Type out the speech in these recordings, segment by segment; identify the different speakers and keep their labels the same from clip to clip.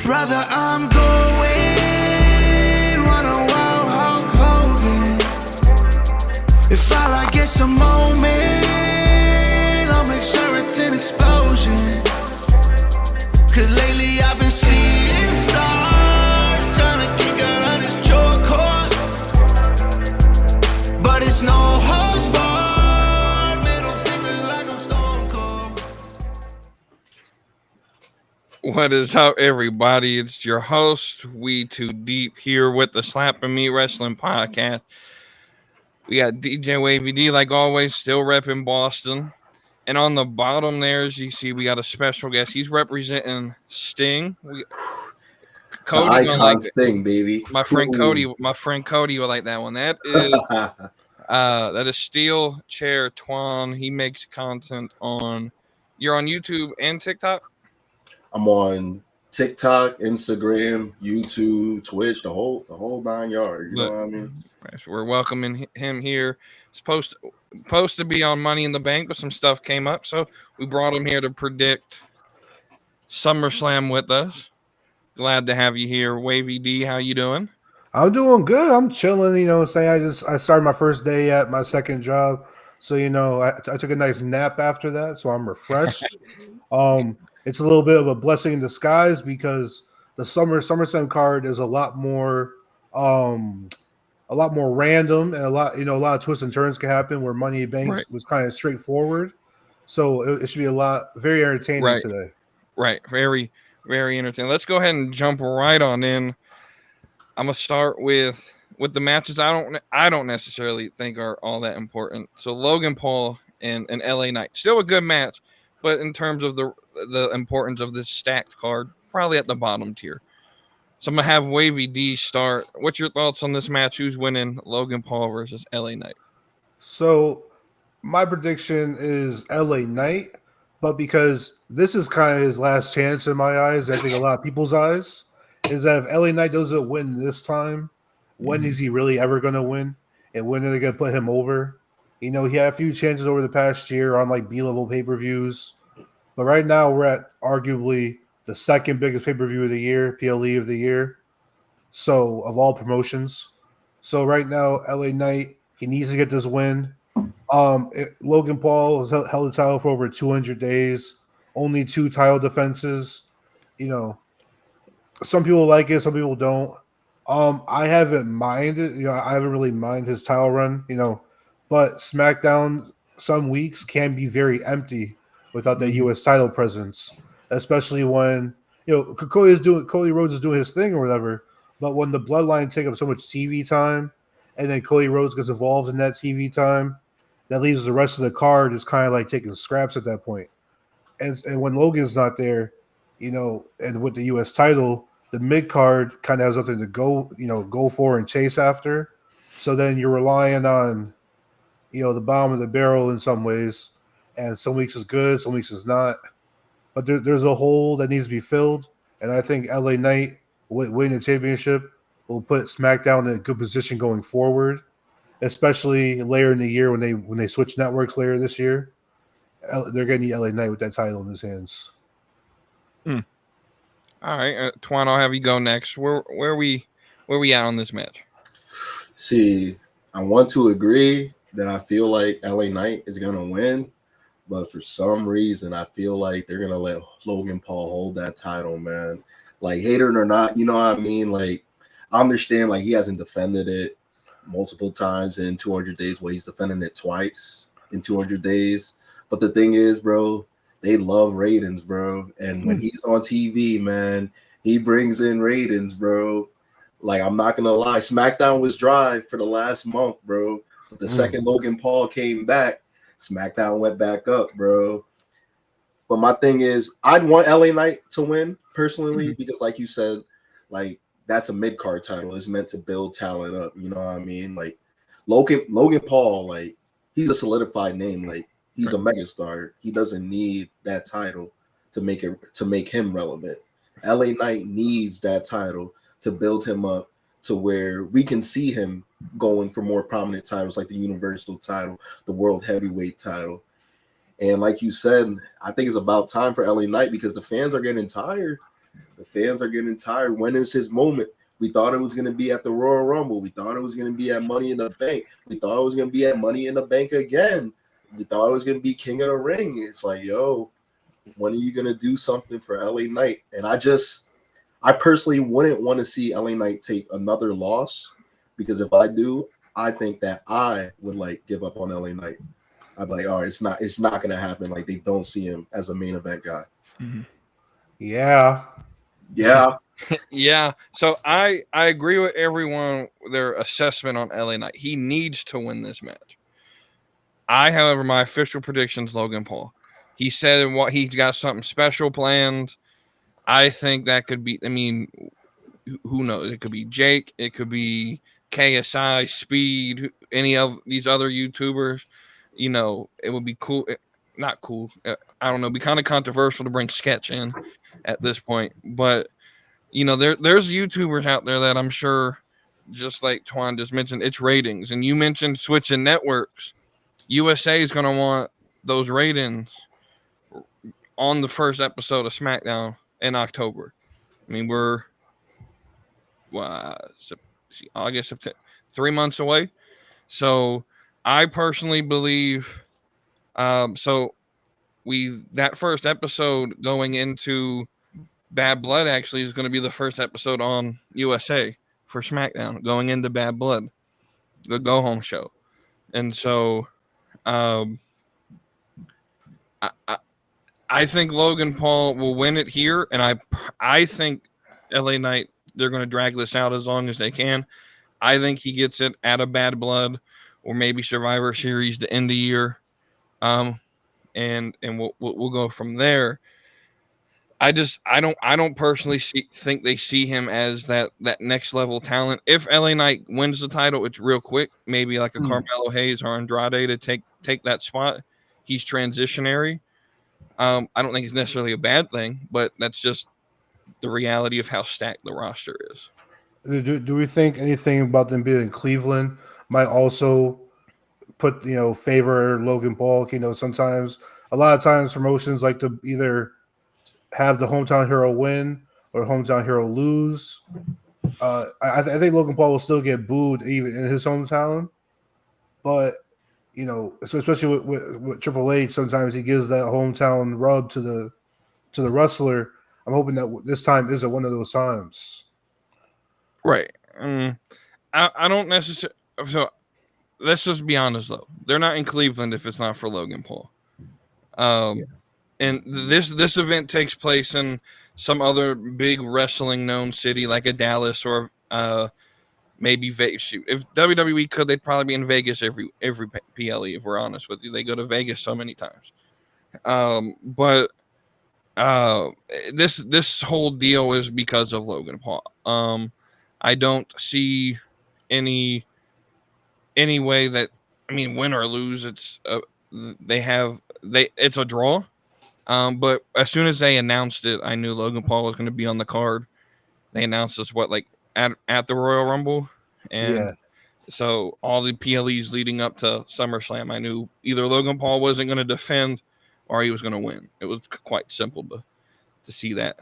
Speaker 1: Brother, I'm going run a wild Hulk Hogan. If all I get's a moment, I'll make sure it's an explosion. Cause lately I've been seeing stars, trying to kick out on this short course. But it's no holds barred, middle fingers like I'm Stone Cold.
Speaker 2: What is up, everybody? It's your host, WeTooDeep, here with the Slap and Me Wrestling Podcast. We got DJWAVYD, like always, still repping Boston. And on the bottom there, as you see, we got a special guest. He's representing Sting.
Speaker 3: Cody, the icon Sting, baby.
Speaker 2: My friend Cody will like that one. That is SteelChairTwan. He makes content on. You're on YouTube and TikTok.
Speaker 3: I'm on TikTok, Instagram, YouTube, Twitch, the whole 9 yards. You know what I mean?
Speaker 2: Right, so we're welcoming him here. It's supposed to be on Money in the Bank, but some stuff came up, so we brought him here to predict SummerSlam with us. Glad to have you here, Wavy D. How you doing?
Speaker 4: I'm doing good. I'm chilling. You know, saying I started my first day at my second job, so you know I took a nice nap after that, so I'm refreshed. It's a little bit of a blessing in disguise because the SummerSlam card is a lot more random and a lot of twists and turns can happen where Money in the Bank was kind of straightforward. So it should be very entertaining today.
Speaker 2: Right. Very, very entertaining. Let's go ahead and jump right on in. I'm gonna start with the matches I don't necessarily think are all that important. So Logan Paul and LA Knight, still a good match, but in terms of the importance of this stacked card, probably at the bottom tier. So I'm going to have Wavy D start. What's your thoughts on this match? Who's winning, Logan Paul versus LA Knight?
Speaker 4: So my prediction is LA Knight, but because this is kind of his last chance in my eyes, I think a lot of people's eyes, is that if LA Knight doesn't win this time, when is he really ever going to win? And when are they going to put him over? You know, he had a few chances over the past year on like B-level pay-per-views. But right now we're at arguably the second biggest pay-per-view of the year, PLE of the year. So of all promotions. So right now, LA Knight, he needs to get this win. Logan Paul has held the title for over 200 days. Only 2 title defenses. You know, some people like it, some people don't. I haven't minded. You know, I haven't really minded his title run. You know, but SmackDown some weeks can be very empty without the U.S. title presence, especially when Cody Rhodes is doing his thing or whatever. But when the Bloodline take up so much TV time, and then Cody Rhodes gets involved in that TV time, that leaves the rest of the card is kind of like taking scraps at that point. And when Logan's not there, and with the U.S. title, the mid card kind of has nothing to go for and chase after. So then you're relying on, the bottom of the barrel in some ways. And some weeks is good, some weeks is not. But there's a hole that needs to be filled. And I think LA Knight winning the championship will put SmackDown in a good position going forward, especially later in the year when they switch networks later this year. They're going to need LA Knight with that title in his hands.
Speaker 2: All right, Twan, I'll have you go next. Where we at on this match?
Speaker 3: See, I want to agree that I feel like LA Knight is going to win. But for some reason, I feel like they're going to let Logan Paul hold that title, man. Like, hate it or not, you know what I mean? Like, I understand, like, he hasn't defended it multiple times in 200 days. Well, he's defending it twice in 200 days. But the thing is, bro, they love ratings, bro. And when he's on TV, man, he brings in ratings, bro. Like, I'm not going to lie. SmackDown was dry for the last month, bro. But the second Logan Paul came back, SmackDown went back up, bro. But my thing is, I'd want LA Knight to win personally because, like you said, like that's a mid-card title. It's meant to build talent up. You know what I mean? Like Logan Paul, like he's a solidified name. Like he's a megastar. He doesn't need that title to make him relevant. LA Knight needs that title to build him up to where we can see him going for more prominent titles like the Universal title, the World Heavyweight title. And like you said, I think it's about time for LA Knight because the fans are getting tired The fans are getting tired. When is his moment? We thought it was going to be at the Royal Rumble. We thought it was going to be at Money in the Bank. We thought it was going to be at Money in the Bank again. We thought it was going to be King of the Ring. It's like, yo, when are you going to do something for LA Knight? And I personally wouldn't want to see LA Knight take another loss, because if I do, I think that I would like give up on LA Knight. I'd be like, all right, it's not going to happen. Like, they don't see him as a main event guy.
Speaker 2: Mm-hmm.
Speaker 4: Yeah.
Speaker 2: Yeah. So I agree with everyone, their assessment on LA Knight. He needs to win this match. However, my official prediction is Logan Paul. He said he's got something special planned. I think that could be, I mean, who knows? It could be Jake. It could be KSI, Speed, any of these other YouTubers. You know, it would be cool. Not cool. I don't know. It'd be kind of controversial to bring Sketch in at this point. But, you know, there's YouTubers out there that I'm sure, just like Twan just mentioned, it's ratings. And you mentioned switching networks. USA is going to want those ratings on the first episode of SmackDown in October. I mean, we're August, September, 3 months away. So I personally believe, that first episode going into Bad Blood actually is going to be the first episode on USA for SmackDown going into Bad Blood, the go home show. And so, I think Logan Paul will win it here, and I think LA Knight, they're going to drag this out as long as they can. I think he gets it at a Bad Blood or maybe Survivor Series to end the year, and we'll go from there. I don't personally think they see him as that next level talent. If LA Knight wins the title, it's real quick, maybe like a Carmelo Hayes or Andrade to take that spot. He's transitionary. I don't think it's necessarily a bad thing, but that's just the reality of how stacked the roster is.
Speaker 4: Do we think anything about them being in Cleveland might also put, favor Logan Paul? Sometimes, a lot of times promotions like to either have the hometown hero win or hometown hero lose. I think Logan Paul will still get booed even in his hometown, but especially with Triple H, sometimes he gives that hometown rub to the wrestler. I'm hoping that this time isn't one of those times.
Speaker 2: Right. I don't necessarily. So let's just be honest, though. They're not in Cleveland if it's not for Logan Paul. And this event takes place in some other big wrestling known city like a Dallas or maybe Vegas. If WWE could, they'd probably be in Vegas every PLE. If we're honest with you, they go to Vegas so many times. But this whole deal is because of Logan Paul. I don't see any way that, I mean, win or lose, it's it's a draw. But as soon as they announced it, I knew Logan Paul was going to be on the card. They announced this at the Royal Rumble, and so all the PLEs leading up to SummerSlam, I knew either Logan Paul wasn't going to defend or he was going to win. It was quite simple to see that.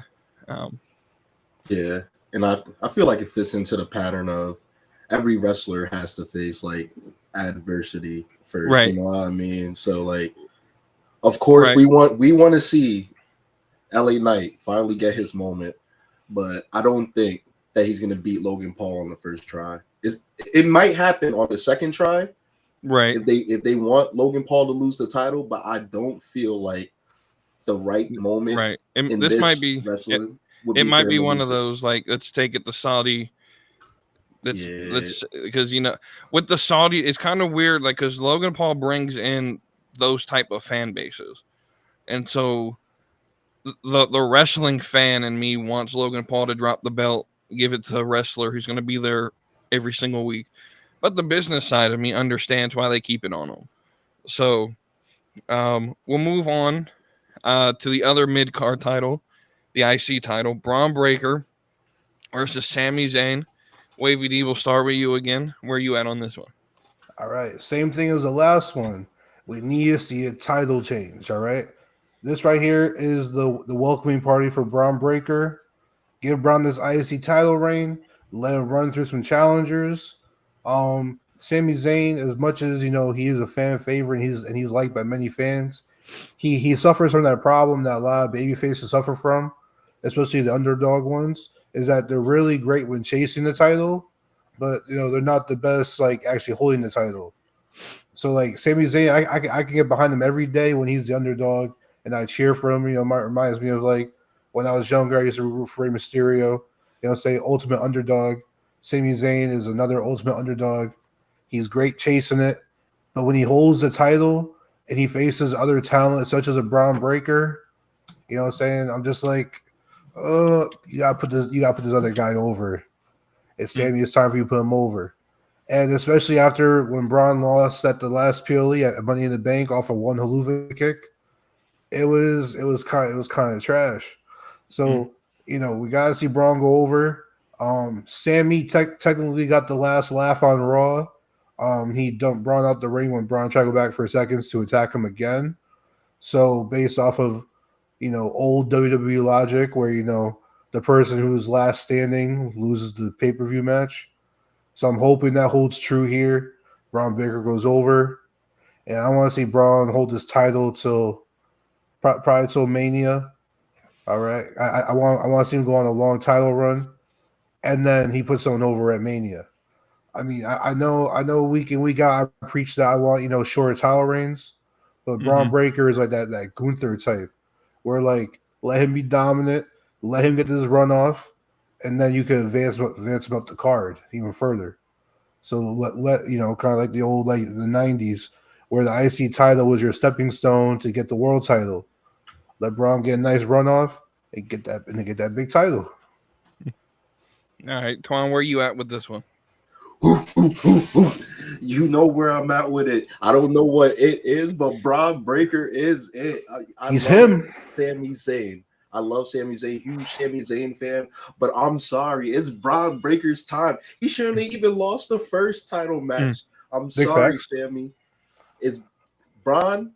Speaker 3: Yeah, and I feel like it fits into the pattern of every wrestler has to face like adversity first.
Speaker 2: Right.
Speaker 3: You know what I mean? So like, of course, we want to see LA Knight finally get his moment, but I don't think that he's going to beat Logan Paul on the first try. It might happen on the second try,
Speaker 2: right?
Speaker 3: If they want Logan Paul to lose the title, but I don't feel like the right moment.
Speaker 2: Right. This might be one of those like, let's take it to Saudi. Let's because with the Saudi, it's kind of weird, like, because Logan Paul brings in those type of fan bases, and so the wrestling fan in me wants Logan Paul to drop the belt, give it to a wrestler who's going to be there every single week. But the business side of me understands why they keep it on him. So we'll move on to the other mid-card title, the IC title, Bron Breakker versus Sami Zayn. WavyD, we'll start with you again. Where are you at on this one?
Speaker 4: All right. Same thing as the last one. We need to see a title change. All right. This right here is the welcoming party for Bron Breakker. Give Bron this IC title reign. Let him run through some challengers. Sami Zayn, as much as he is a fan favorite and he's liked by many fans, he suffers from that problem that a lot of baby faces suffer from, especially the underdog ones, is that they're really great when chasing the title, but they're not the best like actually holding the title. So like Sami Zayn, I can get behind him every day when he's the underdog, and I cheer for him. Reminds me of like when I was younger, I used to root for Rey Mysterio. Say ultimate underdog. Sami Zayn is another ultimate underdog. He's great chasing it, but when he holds the title and he faces other talent such as a Braun Breaker, I'm just like, you gotta put this other guy over. It's Sami. It's time for you to put him over. And especially after when Braun lost at the last PLE at Money in the Bank off of one haluva kick, it was kind of trash. So we gotta see Braun go over. Sami technically got the last laugh on Raw. He dumped Braun out the ring when Braun tried to go back for seconds to attack him again. So based off of old WWE logic, where the person who's last standing loses the pay-per-view match. So I'm hoping that holds true here. Braun Breaker goes over, and I want to see Braun hold his title till probably till Mania. All right, I want to see him go on a long title run, and then he puts someone over at Mania. I mean, I know week in week out I preach that I want shorter title reigns, but Braun Breaker is like that Gunther type, where like let him be dominant, let him get this run off, and then you can advance him up the card even further. So let kind of like the old like the 90s where the IC title was your stepping stone to get the world title. Let Braun get a nice run off and get that big title.
Speaker 2: All right, Twan, where are you at with this one?
Speaker 3: You know where I'm at with it. I don't know what it is, but Braun Breaker is it.
Speaker 4: He's him.
Speaker 3: Sami Zayn. I love Sami Zayn, huge Sami Zayn fan, but I'm sorry, it's Braun Breaker's time. He shouldn't have even lost the first title match. I'm
Speaker 4: Big
Speaker 3: sorry,
Speaker 4: facts.
Speaker 3: Sami. It's Braun.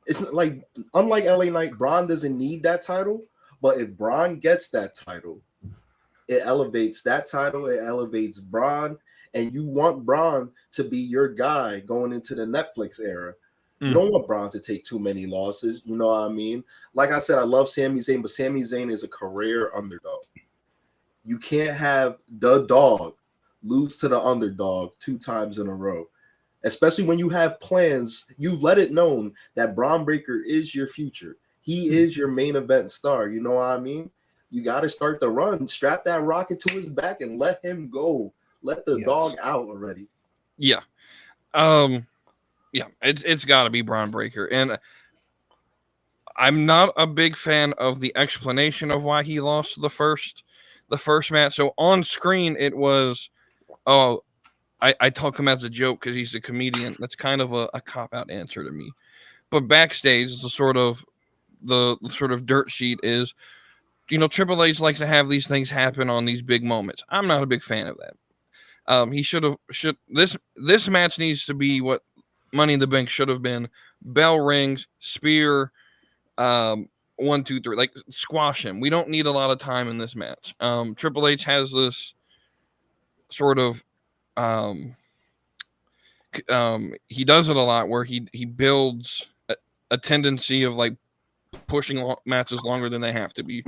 Speaker 3: It's like unlike LA Knight, Braun doesn't need that title, but if Braun gets that title, it elevates that title, it elevates Braun, and you want Braun to be your guy going into the Netflix era. You don't want Braun to take too many losses. You know what I mean? Like I said, I love Sami Zayn, but Sami Zayn is a career underdog. You can't have the dog lose to the underdog 2 times in a row, especially when you have plans. You've let it known that Braun Breaker is your future. He is your main event star. You know what I mean? You got to start the run, strap that rocket to his back, and let him go. Let the dog out already.
Speaker 2: Yeah. Yeah, it's got to be Braun Breaker, and I'm not a big fan of the explanation of why he lost the first match. So on screen, it was, I talk him as a joke because he's a comedian. That's kind of a cop-out answer to me. But backstage, the sort of dirt sheet is, Triple H likes to have these things happen on these big moments. I'm not a big fan of that. He should this match needs to be what Money in the Bank should have been. Bell rings, spear, 1, 2, 3, like squash him. We don't need a lot of time in this match. Triple H has this sort of he does it a lot where he builds a tendency of like pushing matches longer than they have to be.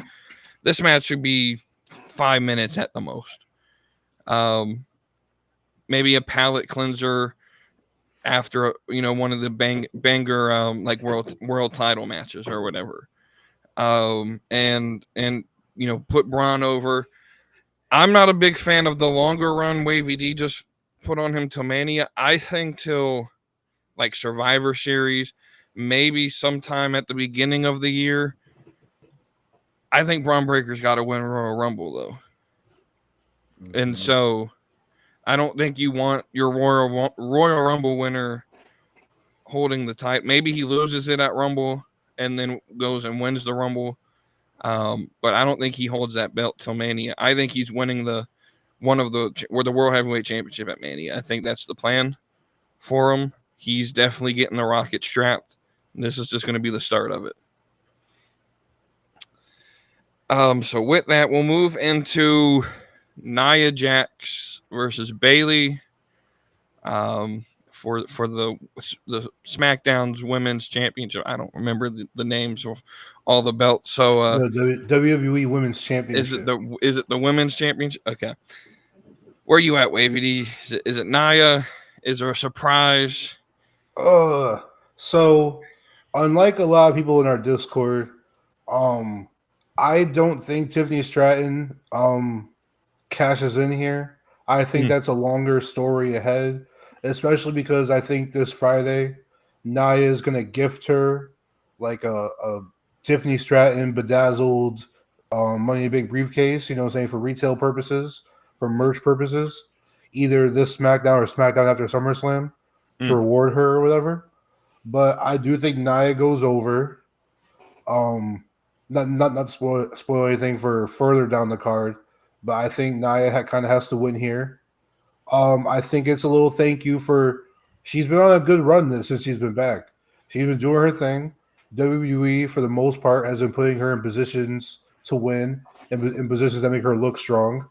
Speaker 2: This match should be 5 minutes at the most. Maybe a palate cleanser after one of the banger like world title matches or whatever, and put Bron over. I'm not a big fan of the longer run WavyD just put on him till Mania. I think till like Survivor Series, maybe sometime at the beginning of the year. I think Braun Breaker's got to win Royal Rumble though, and so I don't think you want your Royal Rumble winner holding the title. Maybe he loses it at Rumble and then goes and wins the Rumble. But I don't think he holds that belt till Mania. I think he's winning the World Heavyweight Championship at Mania. I think that's the plan for him. He's definitely getting the rocket strapped. This is just going to be the start of it. So with that, we'll move into Nia Jax versus Bayley. For the SmackDown's Women's Championship. I don't remember the names of all the belts. So
Speaker 4: The WWE Women's Championship.
Speaker 2: is it the Women's Championship? Okay. Where you at, Wavy D? Is it Nia? Is there a surprise?
Speaker 4: So unlike a lot of people in our Discord, I don't think Tiffany Stratton cashes in here. I think that's a longer story ahead, especially because I think this Friday Nia is gonna gift her like a Tiffany Stratton bedazzled Money in a Big briefcase, you know what I'm saying, for retail purposes, for merch purposes, either this SmackDown or SmackDown after SummerSlam to reward her or whatever. But I do think Nia goes over. Not to spoil anything for further down the card, but I think Nia kind of has to win here. I think it's a little thank you for she's been on a good run since she's been back. She's been doing her thing. WWE for the most part has been putting her in positions to win and in positions that make her look strong.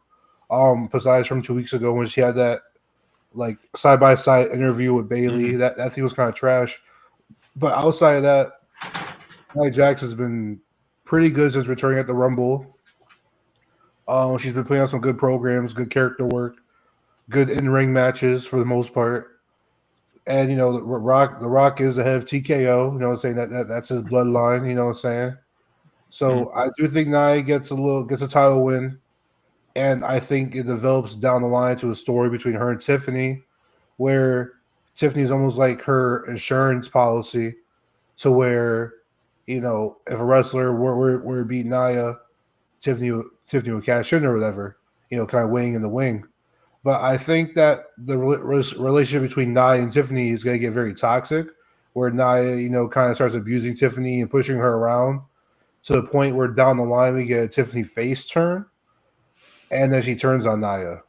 Speaker 4: Besides from 2 weeks ago when she had that like side by side interview with Bayley, that thing was kind of trash. But outside of that, Nia Jax has been pretty good since returning at the Rumble. She's been putting on some good programs, good character work, good in-ring matches for the most part. And you know, the Rock is ahead of TKO. You know what I'm saying? That's his bloodline. You know what I'm saying? So I do think Nia gets a title win, and I think it develops down the line to a story between her and Tiffany, where Tiffany's almost like her insurance policy, to where, you know, if a wrestler were to beat Nia, Tiffany would cash in or whatever, you know, kind of waiting in the wing. But I think that the relationship between Nia and Tiffany is going to get very toxic, where Nia, you know, kind of starts abusing Tiffany and pushing her around to the point where down the line we get a Tiffany face turn, and then she turns on Nia.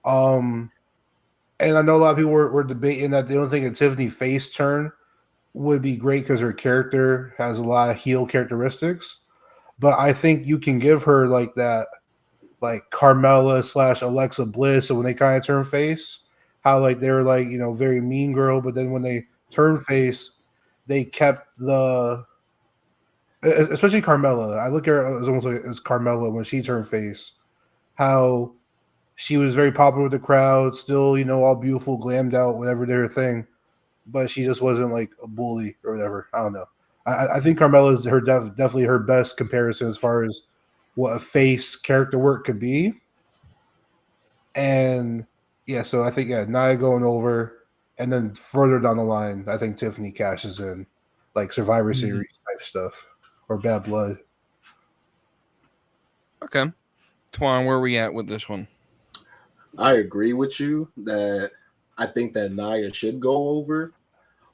Speaker 4: And I know a lot of people were debating that they don't think a Tiffany face turn would be great because her character has a lot of heel characteristics. But I think you can give her like that, like Carmella / Alexa Bliss. So when they kind of turn face, how like they were like, you know, very mean girl, but then when they turn face, they kept the, especially Carmella. I look at her as almost like as Carmella when she turned face, how she was very popular with the crowd, still, you know, all beautiful, glammed out, whatever their thing, but she just wasn't like a bully or whatever. I don't know. I think Carmella is definitely her best comparison as far as what a face character work could be. And yeah, so I think Nia going over, and then further down the line, I think Tiffany cashes in, like Survivor Series type stuff or Bad Blood.
Speaker 2: Okay, Twan, where are we at with this one?
Speaker 3: I agree with you that I think that Nia should go over,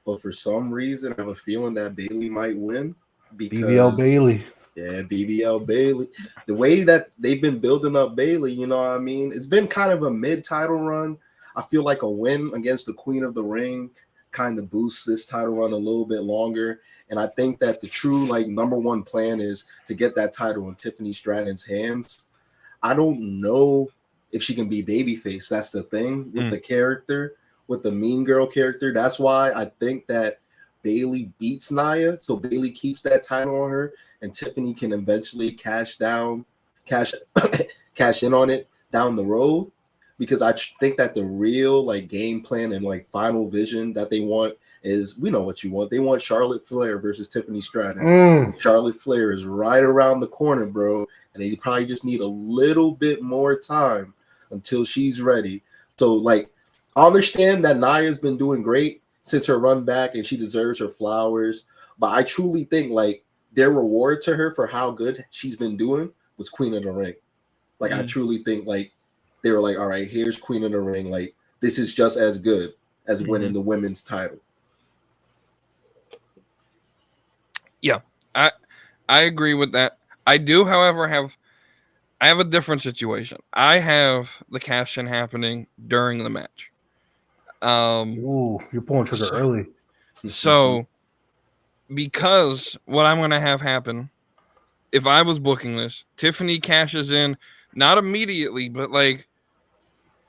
Speaker 3: but for some reason, I have a feeling that Bayley might win. Because,
Speaker 4: BBL Bayley.
Speaker 3: Yeah, BBL Bayley. The way that they've been building up Bayley, you know what I mean? It's been kind of a mid-title run. I feel like a win against the Queen of the Ring kind of boosts this title run a little bit longer. And I think that the true like number one plan is to get that title in Tiffany Stratton's hands. I don't know if she can be babyface. That's the thing with the character, with the mean girl character. That's why I think that Bayley beats Nia, so Bayley keeps that title on her, and Tiffany can eventually cash in on it down the road. Because I think that the real like game plan and like final vision that they want is, we know what you want. They want Charlotte Flair versus Tiffany Stratton. Charlotte Flair is right around the corner, bro, and they probably just need a little bit more time until she's ready. So like, I understand that Nia's been doing great since her run back and she deserves her flowers, but I truly think like their reward to her for how good she's been doing was Queen of the Ring. Like I truly think like they were like, all right, here's Queen of the Ring. Like this is just as good as winning the women's title.
Speaker 2: Yeah, I agree with that. I do, however, I have a different situation. I have the cash in happening during the match.
Speaker 4: You're pulling trigger early.
Speaker 2: So, because what I'm going to have happen if I was booking this, Tiffany cashes in, not immediately, but like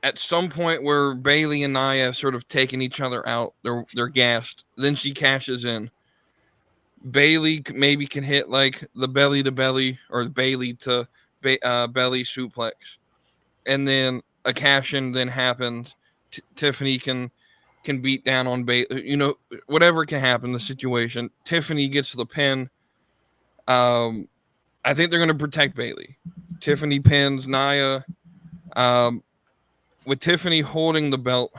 Speaker 2: at some point where Bayley and Nia have sort of taken each other out, they're gassed. Then she cashes in. Bayley maybe can hit like the belly to belly or Bayley to belly suplex, and then a cash in then happens. Tiffany can beat down on Bayley. You know, whatever can happen. The situation. Tiffany gets the pin. I think they're going to protect Bayley. Tiffany pins Nia. With Tiffany holding the belt,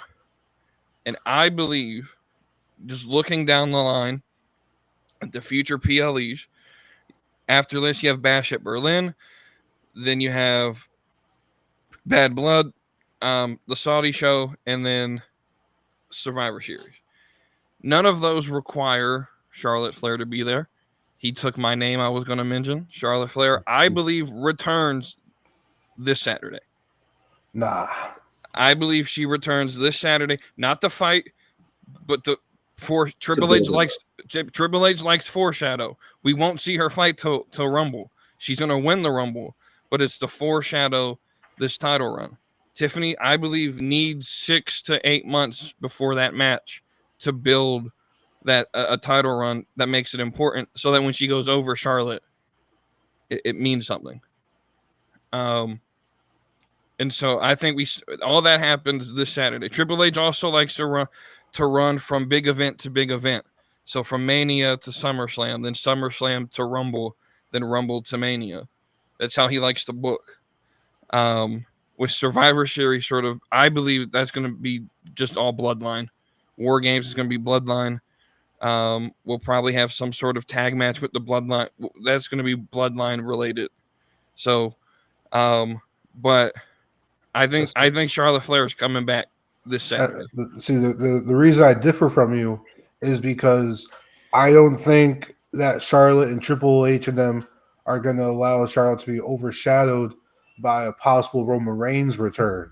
Speaker 2: and I believe, just looking down the line at the future PLEs, after this you have Bash at Berlin, then you have Bad Blood, the Saudi show, and then Survivor Series. None of those require Charlotte Flair to be there. He took my name I was going to mention. Charlotte Flair, I believe, returns this Saturday.
Speaker 4: Nah.
Speaker 2: I believe she returns this Saturday. Not the fight, but Triple H likes foreshadow. We won't see her fight till Rumble. She's gonna win the Rumble, but it's the foreshadow this title run. Tiffany, I believe, needs 6 to 8 months before that match to build that a title run that makes it important, so that when she goes over Charlotte, it means something. And so I think all that happens this Saturday. Triple H also likes to run from big event to big event. So from Mania to SummerSlam, then SummerSlam to Rumble, then Rumble to Mania. That's how he likes to book. With Survivor Series, sort of, I believe that's going to be just all Bloodline. War Games is going to be Bloodline. We'll probably have some sort of tag match with the Bloodline. That's going to be Bloodline related. So, but I think Charlotte Flair is coming back this Saturday.
Speaker 4: See, the reason I differ from you is because I don't think that Charlotte and Triple H and them are going to allow Charlotte to be overshadowed by a possible Roman Reigns return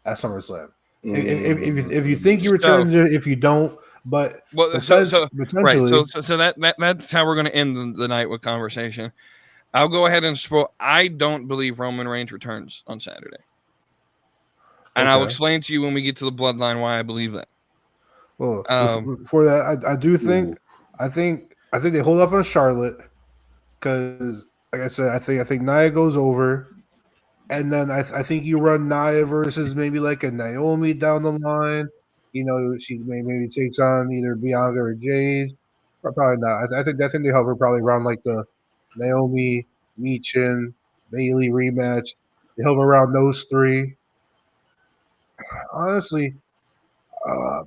Speaker 4: at SummerSlam. If you think he returns, if you don't, but potentially,
Speaker 2: right. So that's how we're going to end the night with conversation. I'll go ahead and spoil. I don't believe Roman Reigns returns on Saturday. And I'll explain to you when we get to the Bloodline why I believe that.
Speaker 4: Well, before that, I do think I think they hold off on Charlotte because, like I said, I think Nia goes over, and then I think you run Nia versus maybe like a Naomi down the line. You know, she maybe takes on either Bianca or Jade, or probably not. I think they hover probably around like the Naomi, Michin, Bayley rematch. They hover around those three. Honestly,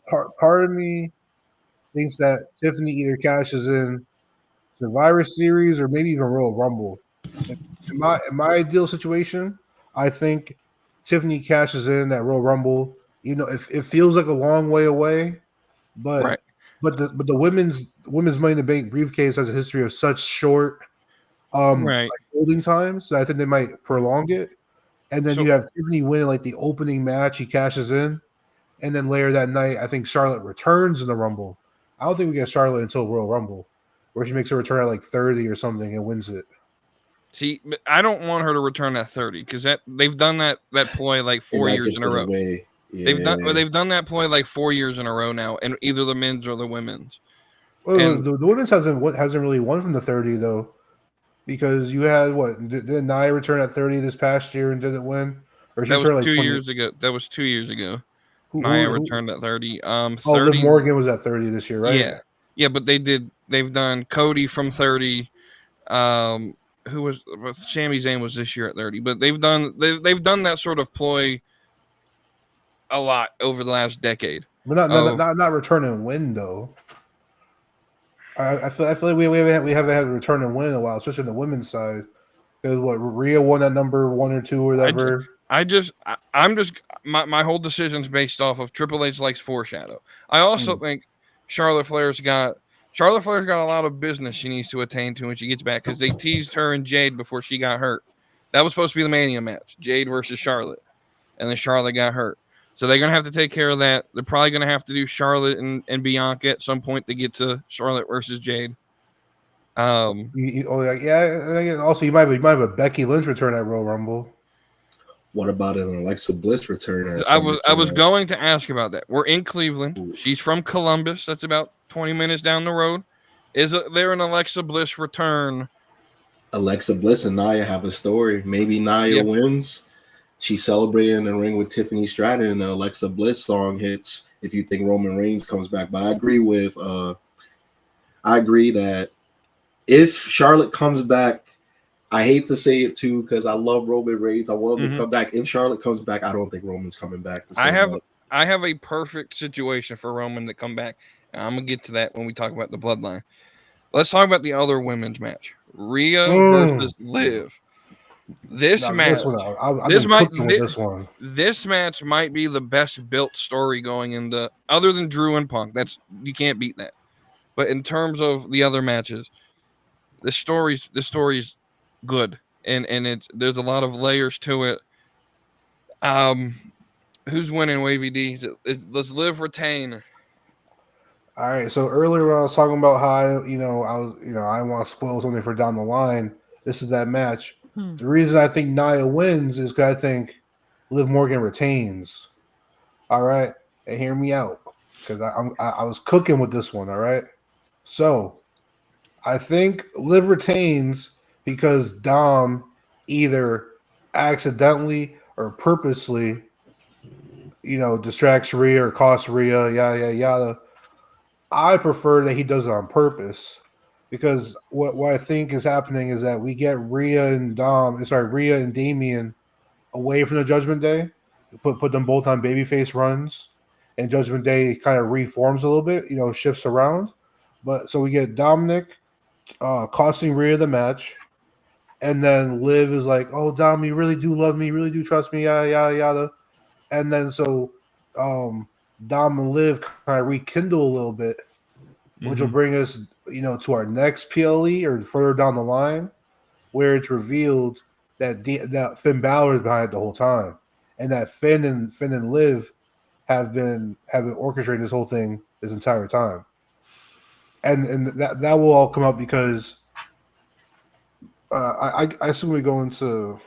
Speaker 4: part of me thinks that Tiffany either cashes in Survivor Series or maybe even Royal Rumble. In my ideal situation, I think Tiffany cashes in at Royal Rumble. You know, it feels like a long way away, but
Speaker 2: right.
Speaker 4: but the women's Money in the Bank briefcase has a history of such short like holding times that I think they might prolong it. And then you have Tiffany win like the opening match. He cashes in. And then later that night, I think Charlotte returns in the Rumble. I don't think we get Charlotte until Royal Rumble, where she makes a return at like 30 or something and wins it.
Speaker 2: See, I don't want her to return at 30 because they've done that ploy like 4 years in a row.
Speaker 3: Yeah.
Speaker 2: They've done that ploy like 4 years in a row now, and either the men's or the women's.
Speaker 4: Well, the women's hasn't really won from the 30 though. Because you had did Nia return at 30 this past year and didn't win? Or she
Speaker 2: that was
Speaker 4: like
Speaker 2: 2 years ago. That was 2 years ago. Nia returned at 30. 30.
Speaker 4: Liv Morgan was at 30 this year, right?
Speaker 2: Yeah, but they've done Cody from 30. Who was Sami Zayn was this year at 30, but they've done that sort of ploy a lot over the last decade.
Speaker 4: But not return and win though. I feel like we haven't had a return and win in a while, especially on the women's side. Because Rhea won at number 1 or 2 or whatever.
Speaker 2: I'm just my whole decision's based off of Triple H likes foreshadow. I also think Charlotte Flair's got a lot of business she needs to attain to when she gets back because they teased her and Jade before she got hurt. That was supposed to be the Mania match, Jade versus Charlotte, and then Charlotte got hurt. So they're going to have to take care of that. They're probably going to have to do Charlotte and Bianca at some point to get to Charlotte versus Jade.
Speaker 4: Also, you might have a Becky Lynch return at Royal Rumble.
Speaker 3: What about an Alexa Bliss return?
Speaker 2: I was going to ask about that. We're in Cleveland. She's from Columbus. That's about 20 minutes down the road. Is there an Alexa Bliss return?
Speaker 3: Alexa Bliss and Nia have a story. Maybe Nia wins. She's celebrating in the ring with Tiffany Stratton, and the Alexa Bliss song hits. If you think Roman Reigns comes back, but I agree that if Charlotte comes back, I hate to say it too because I love Roman Reigns. I want him to come back. If Charlotte comes back, I don't think Roman's coming back.
Speaker 2: I have a perfect situation for Roman to come back. And I'm gonna get to that when we talk about the bloodline. Let's talk about the other women's match: Rhea versus Liv. This match might be the best built story going into, other than Drew and Punk. You can't beat that. But in terms of the other matches, the story's good, and there's a lot of layers to it. Who's winning, Wavy D? Does Liv retain?
Speaker 4: All right. So earlier when I was talking about how I want to spoil something for down the line. This is that match. The reason I think Nia wins is because I think Liv Morgan retains. All right, and hear me out because I was cooking with this one. All right, so I think Liv retains because Dom either accidentally or purposely, distracts Rhea or costs Rhea, yada yada. I prefer that he does it on purpose. Because what I think is happening is that we get Rhea and Damian away from the Judgment Day, put them both on babyface runs, and Judgment Day kind of reforms a little bit, shifts around. But so we get Dominic costing Rhea the match, and then Liv is like, "Oh, Dom, you really do love me, really do trust me, yada yada yada," and then so Dom and Liv kind of rekindle a little bit, which will bring us, to our next PLE or further down the line, where it's revealed that Finn Balor is behind it the whole time, and that Finn and Liv have been orchestrating this whole thing this entire time, and that will all come up because I assume we go into.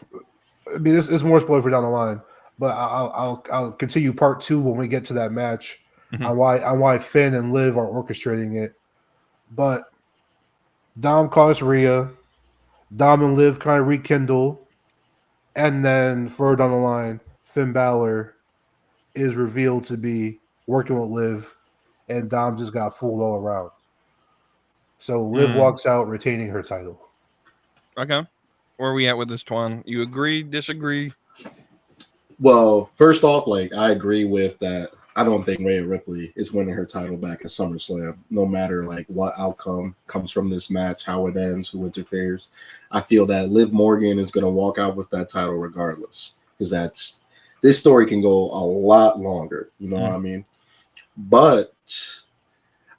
Speaker 4: I mean, this is more spoiler for down the line, but I'll continue part 2 when we get to that match on why Finn and Liv are orchestrating it. But Dom calls Rhea, Dom and Liv kind of rekindle, and then further down the line, Finn Balor is revealed to be working with Liv, and Dom just got fooled all around. So Liv walks out retaining her title.
Speaker 2: Okay. Where are we at with this, Twan? You agree, disagree?
Speaker 3: Well, first off, I agree with that. I don't think Rhea Ripley is winning her title back at SummerSlam, no matter what outcome comes from this match, how it ends, who interferes. I feel that Liv Morgan is going to walk out with that title regardless, because this story can go a lot longer. You know what I mean? But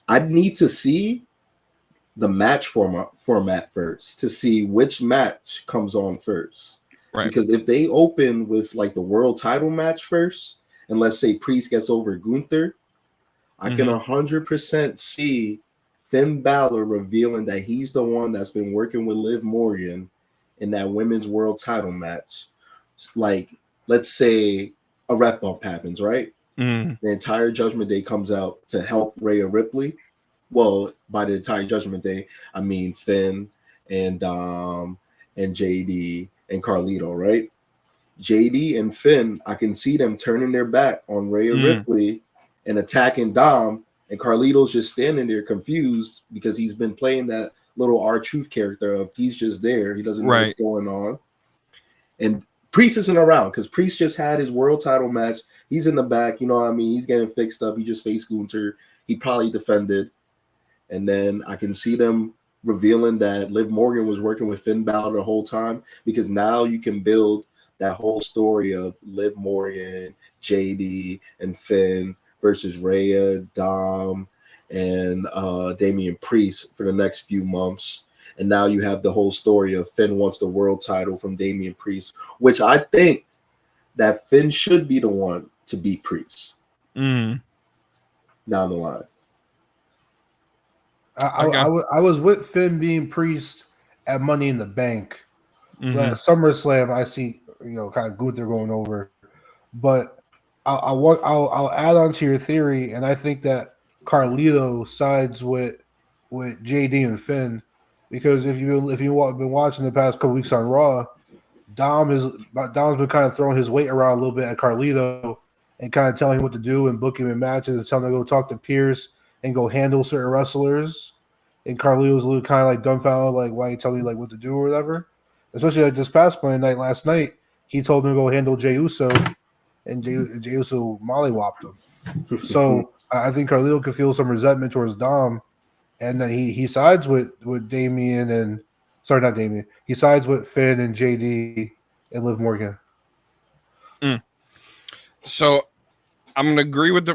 Speaker 3: I need to see the match format first to see which match comes on first. Right. Because if they open with the world title match first, and let's say Priest gets over Gunther, I can 100% see Finn Balor revealing that he's the one that's been working with Liv Morgan in that women's world title match. Let's say a ref bump happens, right? The entire Judgment Day comes out to help Rhea Ripley. Well, by the entire Judgment Day, I mean Finn and Dom and JD and Carlito, right? JD and Finn, I can see them turning their back on Rhea Ripley and attacking Dom, and Carlito's just standing there confused because he's been playing that little R-Truth character of he's just there. He doesn't know what's going on. And Priest isn't around because Priest just had his world title match. He's in the back, you know what I mean? He's getting fixed up. He just faced Gunther. He probably defended. And then I can see them revealing that Liv Morgan was working with Finn Balor the whole time, because now you can build that whole story of Liv Morgan, JD, and Finn versus Rhea, Dom, and Damian Priest for the next few months. And now you have the whole story of Finn wants the world title from Damian Priest, which I think that Finn should be the one to beat Priest down the line.
Speaker 4: I was with Finn being Priest at Money in the Bank.
Speaker 2: Mm-hmm.
Speaker 4: But at SummerSlam, I see kind of Gunther going over. But I'll add on to your theory, and I think that Carlito sides with JD and Finn, because if you've been watching the past couple weeks on Raw, Dom's been kind of throwing his weight around a little bit at Carlito and kind of telling him what to do and book him in matches and telling him to go talk to Pierce and go handle certain wrestlers. And Carlito's a little kind of like dumbfounded, like, why you telling me like what to do or whatever. Especially like this past Monday night last night, he told him to go handle Jey Uso, and Jey Uso mollywopped him. So I think Carlito could feel some resentment towards Dom, and then he sides with Damian and not Damian. He sides with Finn and JD and Liv Morgan.
Speaker 2: So I'm gonna agree with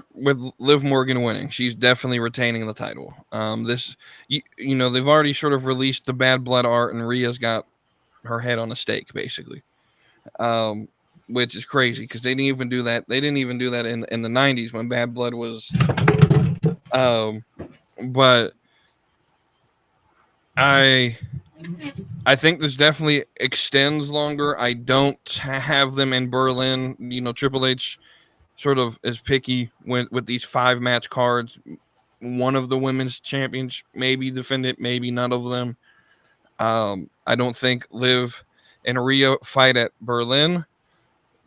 Speaker 2: Liv Morgan winning. She's definitely retaining the title. They've already sort of released the Bad Blood art, and Rhea's got her head on a stake, basically, which is crazy because they didn't even do that. They didn't even do that in the 90s when Bad Blood was. But I think this definitely extends longer. I don't have them in Berlin. Triple H sort of is picky with these 5-match cards. One of the women's champions maybe defend it, maybe none of them. I don't think Liv and Rhea fight at Berlin.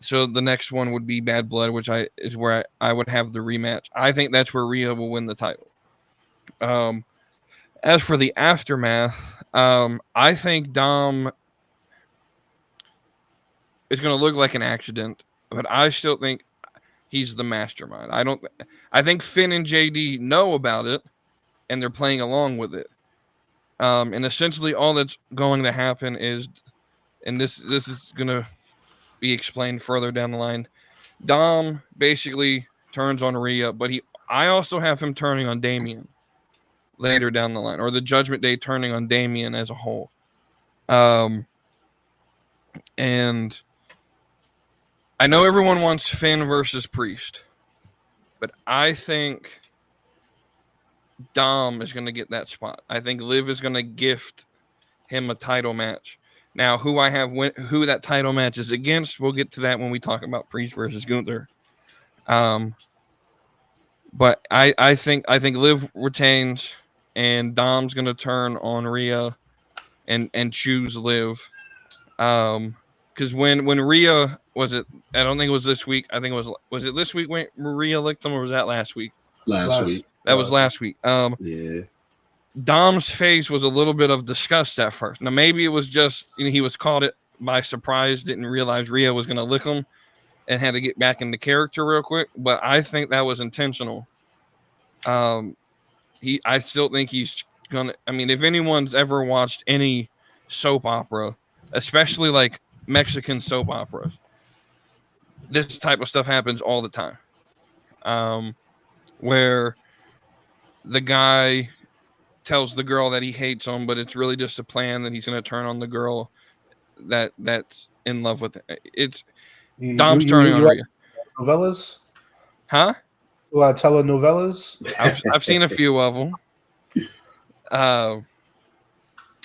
Speaker 2: So the next one would be Bad Blood, which is where I would have the rematch. I think that's where Rhea will win the title. As for the aftermath, I think Dom is going to look like an accident, but I still think he's the mastermind. I think Finn and JD know about it, and they're playing along with it. And essentially all that's going to happen is, and this is going to be explained further down the line, Dom basically turns on Rhea, but I also have him turning on Damian later down the line, or the Judgment Day turning on Damian as a whole. And I know everyone wants Finn versus Priest, but I think Dom is going to get that spot. I think Liv is going to gift him a title match. Now, who that title match is against, we'll get to that when we talk about Priest versus Gunther. But I think Liv retains, and Dom's going to turn on Rhea and choose Liv. Because when Rhea was it? I don't think it was this week. I think it was it this week when Rhea licked him, or was that last week?
Speaker 3: Last week.
Speaker 2: That was last week.
Speaker 3: Yeah.
Speaker 2: Dom's face was a little bit of disgust at first. Now maybe it was just he was caught it by surprise, didn't realize Rhea was going to lick him, and had to get back into character real quick. But I think that was intentional. I still think he's gonna. I mean, if anyone's ever watched any soap opera, especially like Mexican soap operas, this type of stuff happens all the time. Where the guy tells the girl that he hates him, but it's really just a plan that he's going to turn on the girl that's in love with it. It's Dom's turning on Rhea.
Speaker 4: Novellas?
Speaker 2: Huh?
Speaker 4: A lot of telenovelas?
Speaker 2: I've seen a few of them.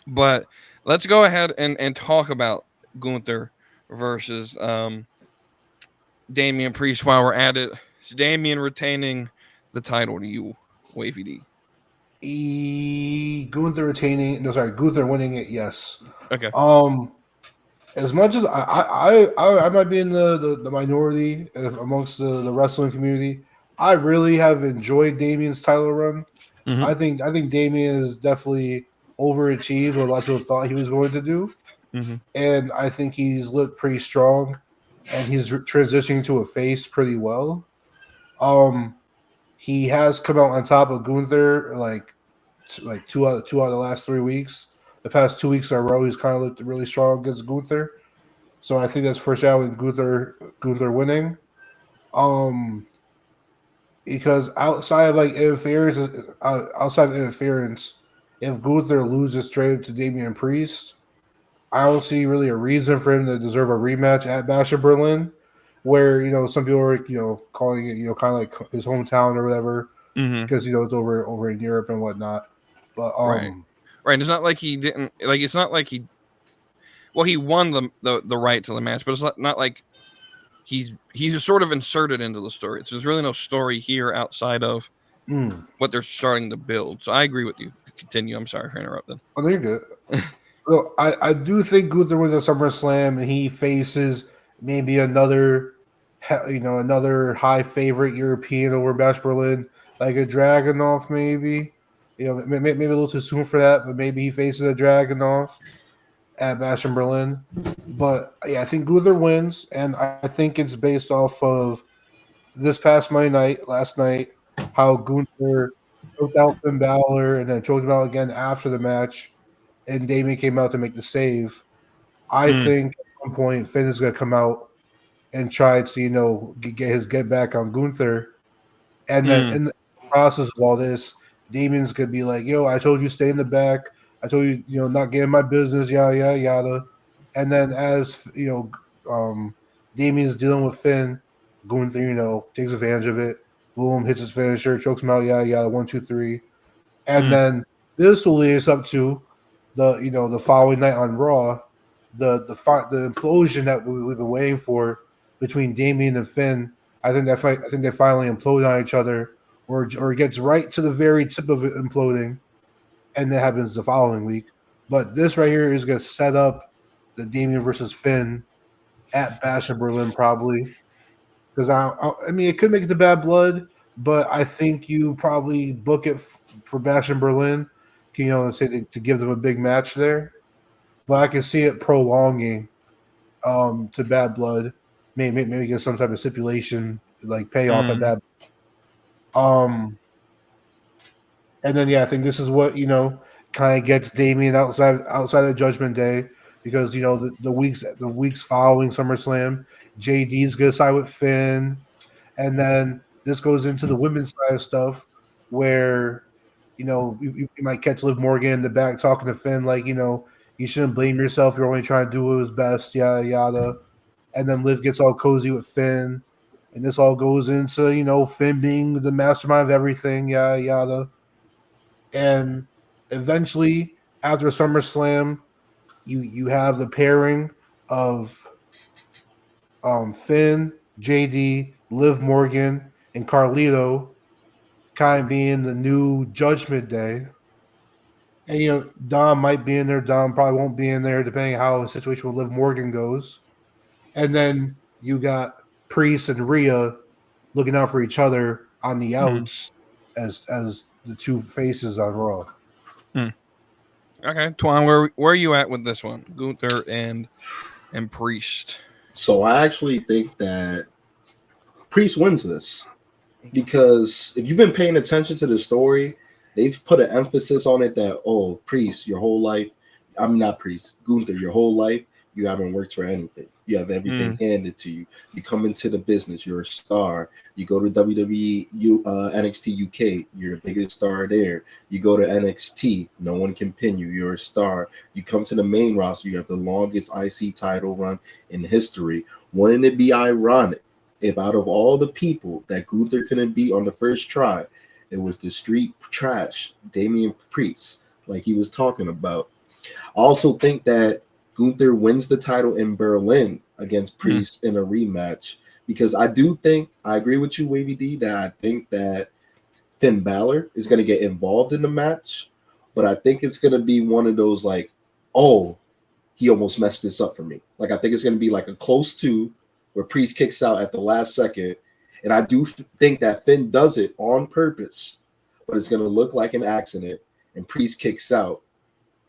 Speaker 2: But let's go ahead and talk about Gunther versus Damian Priest while we're at it. Is Damian retaining the title to you, WavyD?
Speaker 4: Gunther winning it, yes.
Speaker 2: Okay.
Speaker 4: As much as I might be in the minority amongst the wrestling community, I really have enjoyed Damian's title run.
Speaker 2: Mm-hmm.
Speaker 4: I think Damian is definitely overachieved what a lot of people thought he was going to do.
Speaker 2: Mm-hmm.
Speaker 4: And I think he's looked pretty strong, and he's transitioning to a face pretty well. He has come out on top of Gunther like two out of the last 3 weeks. The past 2 weeks in a row, he's kind of looked really strong against Gunther. So I think that's foreshadowing Gunther winning. Because outside of interference, if Gunther loses straight up to Damian Priest, I don't see really a reason for him to deserve a rematch at Bash of Berlin, where some people are calling it kind of like his hometown or whatever,
Speaker 2: Mm-hmm.
Speaker 4: because it's over in Europe and whatnot. But
Speaker 2: Right. It's not like he didn't like. It's not like he. Well, he won the right to the match, but it's not like he's just sort of inserted into the story. So there's really no story here outside of what they're starting to build. So I agree with you. Continue. I'm sorry for interrupting.
Speaker 4: Oh, no, you're good. Well, I do think Gunther wins at SummerSlam, and he faces maybe another another high favorite European over Bash Berlin, like a Dragunov, maybe. Maybe a little too soon for that, but maybe he faces a Dragunov at Bash in Berlin. But yeah, I think Gunther wins, and I think it's based off of this past last night, how Gunther choked out Finn Balor and then choked him out again after the match, and Damian came out to make the save. I think at some point Finn is going to come out and try to, get his get back on Gunther. And then in the process of all this, Damian's going to be like, yo, I told you stay in the back. I told you, not get in my business, yada, yada, yada. And then as, Damian's dealing with Finn, Gunther, takes advantage of it. Boom, hits his finisher, chokes him out, yada, yada, 1, 2, 3. And then this will lead us up to the following night on Raw, the implosion that we've been waiting for between Damian and Finn. I think they finally implode on each other, or it gets right to the very tip of it imploding, and that happens the following week. But this right here is going to set up the Damian versus Finn at Bash in Berlin, probably, because I mean it could make it to Bad Blood, but I think you probably book it for Bash in Berlin, and say to give them a big match there. But I can see it prolonging to Bad Blood. Maybe get some type of stipulation like payoff at Bad Blood. And then I think this is what kind of gets Damian outside of Judgment Day, because the weeks following SummerSlam, JD's gonna side with Finn, and then this goes into the women's side of stuff where you might catch Liv Morgan in the back talking to Finn like you shouldn't blame yourself, you're only trying to do what was best, yada yada. And then Liv gets all cozy with Finn, and this all goes into Finn being the mastermind of everything, yada yada. And eventually, after SummerSlam, you have the pairing of Finn, JD, Liv Morgan, and Carlito kind of being the new Judgment Day. And Dom might be in there. Dom probably won't be in there, depending on how the situation with Liv Morgan goes. And then you got Priest and Rhea looking out for each other on the outs as the two faces on Raw.
Speaker 2: Okay, Twan, where are you at with this one, Gunther and Priest?
Speaker 3: So I actually think that Priest wins this, because if you've been paying attention to the story, they've put an emphasis on it that, Priest, your whole life, I'm not Priest, Gunther, your whole life, you haven't worked for anything. You have everything handed to you. You come into the business, you're a star. You go to WWE, NXT UK, you're the biggest star there. You go to NXT, no one can pin you, you're a star. You come to the main roster, you have the longest IC title run in history. Wouldn't it be ironic if out of all the people that Gunther couldn't beat on the first try, it was the street trash, Damian Priest, like he was talking about? I also think that Gunther wins the title in Berlin against Priest in a rematch, because I agree with you, Wavy D, that I think that Finn Balor is going to get involved in the match, but I think it's going to be one of those like, he almost messed this up for me. Like, I think it's going to be like a close two where Priest kicks out at the last second, and I do think that Finn does it on purpose, but it's going to look like an accident, and Priest kicks out,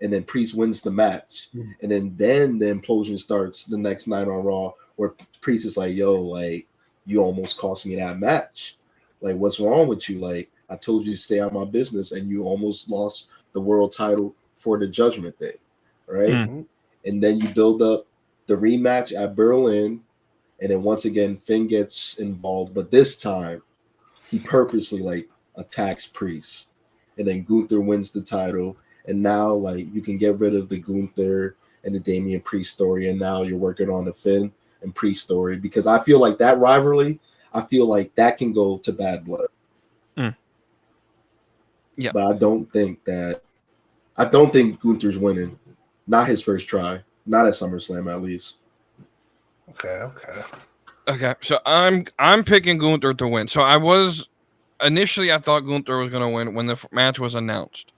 Speaker 3: and then Priest wins the match. And then the implosion starts the next night on Raw, where Priest is like, yo, like, you almost cost me that match. Like, what's wrong with you? Like, I told you to stay out of my business, and you almost lost the world title for the Judgment Day, right? And then you build up the rematch at Berlin, and then once again, Finn gets involved, but this time he purposely like attacks Priest, and then Gunther wins the title. And now, like, you can get rid of the Gunther and the Damian Priest story, and now you're working on the Finn and Priest story, because I feel like that rivalry, I feel like that can go to Bad Blood.
Speaker 2: Yeah.
Speaker 3: But I don't think that I don't think Gunther's winning. Not his first try. Not at SummerSlam, at least.
Speaker 2: Okay. So I'm picking Gunther to win. So I thought Gunther was going to win when the match was announced.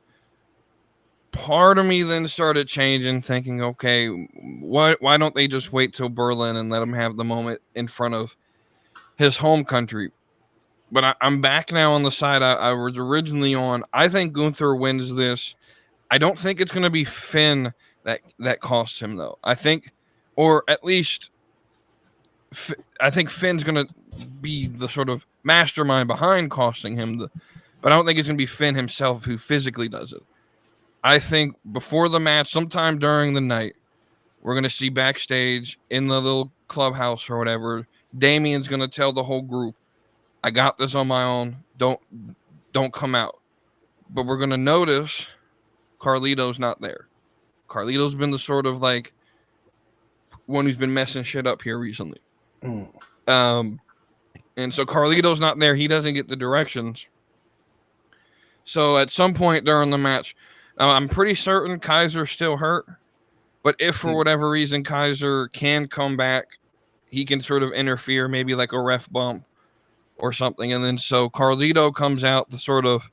Speaker 2: Part of me then started changing, thinking, okay, why don't they just wait till Berlin and let him have the moment in front of his home country? But I'm back now on the side I was originally on. I think Gunther wins this. I don't think it's going to be Finn that costs him, though. I think, or at least, I think Finn's going to be the sort of mastermind behind costing him. But I don't think it's going to be Finn himself who physically does it. I think before the match, sometime during the night, we're going to see backstage in the little clubhouse or whatever, Damian's going to tell the whole group, I got this on my own. Don't come out. But we're going to notice Carlito's not there. Carlito's been the sort of like one who's been messing shit up here recently. And so Carlito's not there. He doesn't get the directions. So at some point during the match, I'm pretty certain Kaiser's still hurt. But if for whatever reason Kaiser can come back, he can sort of interfere, maybe like a ref bump or something. And then so Carlito comes out to sort of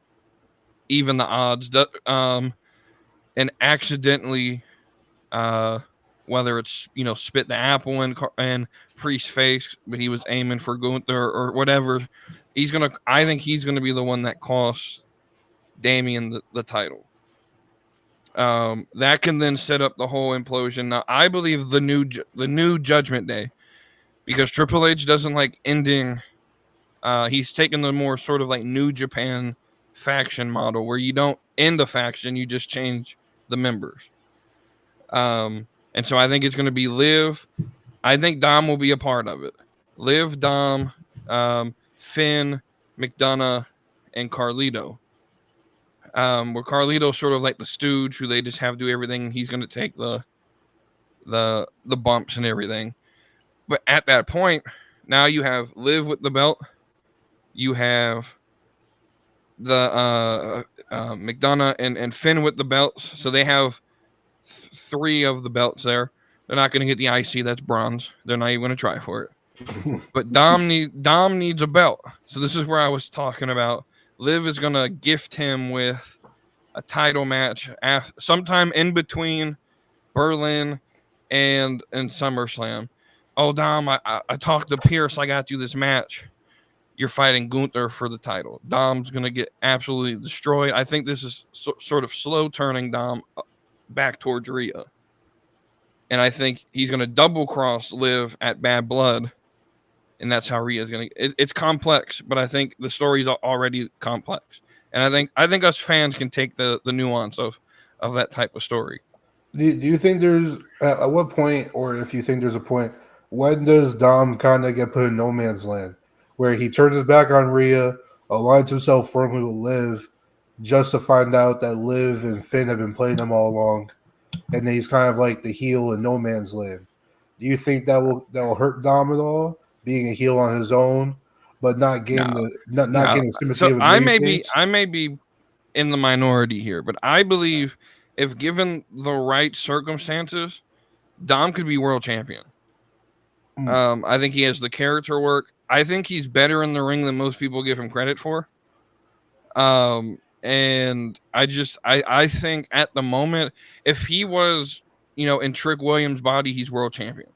Speaker 2: even the odds, and accidentally, whether it's, spit the apple in Priest's face, but he was aiming for Gunther or whatever, I think he's going to be the one that costs Damian the title. That can then set up the whole implosion. Now, I believe the new Judgment Day, because Triple H doesn't like ending. He's taken the more sort of like New Japan faction model, where you don't end a faction, you just change the members. And so I think it's going to be Liv. I think Dom will be a part of it. Liv, Dom, Finn, McDonough, and Carlito. Where Carlito's sort of like the stooge who they just have to do everything. He's going to take the bumps and everything. But at that point, now you have Liv with the belt. You have the McDonough and Finn with the belts. So they have 3 of the belts there. They're not going to get the IC. That's bronze. They're not even going to try for it. But Dom needs a belt. So this is where I was talking about. Liv is going to gift him with a title match sometime in between Berlin and SummerSlam. Oh, Dom, I talked to Pierce. I got you this match. You're fighting Gunther for the title. Dom's going to get absolutely destroyed. I think this is sort of slow turning Dom back towards Rhea. And I think he's going to double cross Liv at Bad Blood. And that's how Rhea's going to... It's complex, but I think the story's already complex. And I think us fans can take the nuance of that type of story.
Speaker 4: Do you think there's... At what point, or if you think there's a point, when does Dom kind of get put in no man's land? Where he turns his back on Rhea, aligns himself firmly with Liv, just to find out that Liv and Finn have been playing him all along. And then he's kind of like the heel in no man's land. Do you think that will hurt Dom at all? Being a heel on his own, but not getting getting sympathy.
Speaker 2: So I may be in the minority here, but I believe if given the right circumstances, Dom could be world champion. I think he has the character work. I think he's better in the ring than most people give him credit for. And I think at the moment, if he was, in Trick Williams' body, he's world champion.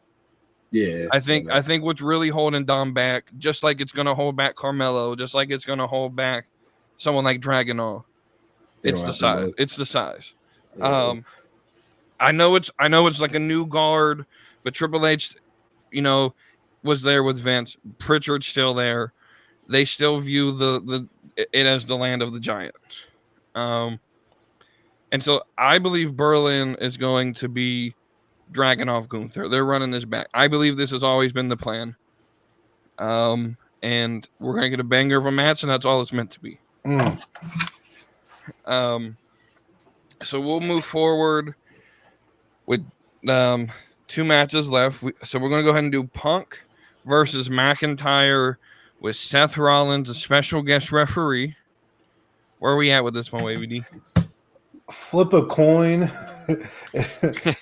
Speaker 3: Yeah,
Speaker 2: I think what's really holding Dom back, just like it's gonna hold back Carmelo, just like it's gonna hold back someone like Dragunov, it's the size. It's the size. Yeah. I know it's like a new guard, but Triple H, was there with Vince. Pritchard's still there. They still view it as the land of the giants. And so I believe Berlin is going to be Dragunov Gunther. They're running this back. I believe this has always been the plan. And we're going to get a banger of a match, and that's all it's meant to be. So we'll move forward with 2 matches left. So we're going to go ahead and do Punk versus McIntyre with Seth Rollins, a special guest referee. Where are we at with this one, WavyD?
Speaker 4: Flip a coin.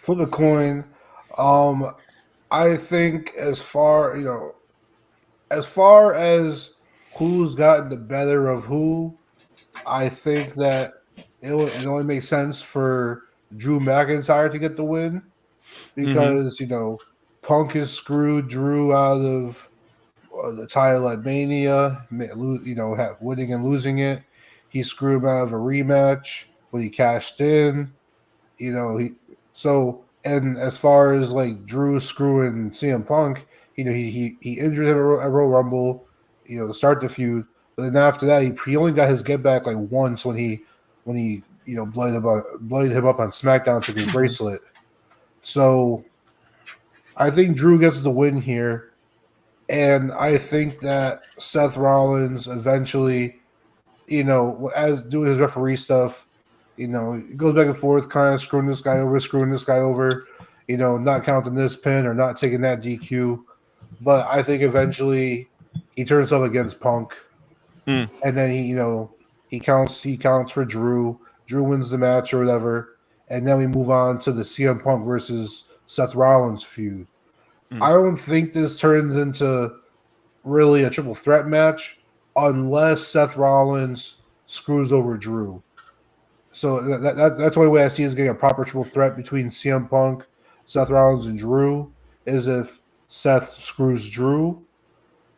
Speaker 4: Flip a coin. I think as far as who's gotten the better of who, I think that it only makes sense for Drew McIntyre to get the win because Punk has screwed Drew out of the title at Mania, winning and losing it. He screwed him out of a rematch when he cashed in. And as far as like Drew screwing CM Punk, he injured him at Royal Rumble, to start the feud. But then after that, he only got his get back like once when he blooded him up on SmackDown, took his bracelet. So I think Drew gets the win here, and I think that Seth Rollins eventually, as doing his referee stuff, he goes back and forth, kind of screwing this guy over, not counting this pin or not taking that DQ. But I think eventually he turns up against Punk, and then he counts for Drew. Drew wins the match or whatever, and then we move on to the CM Punk versus Seth Rollins feud. I don't think this turns into really a triple threat match unless Seth Rollins screws over Drew. So that's the only way I see is getting a proper triple threat between CM Punk, Seth Rollins, and Drew is if Seth screws Drew.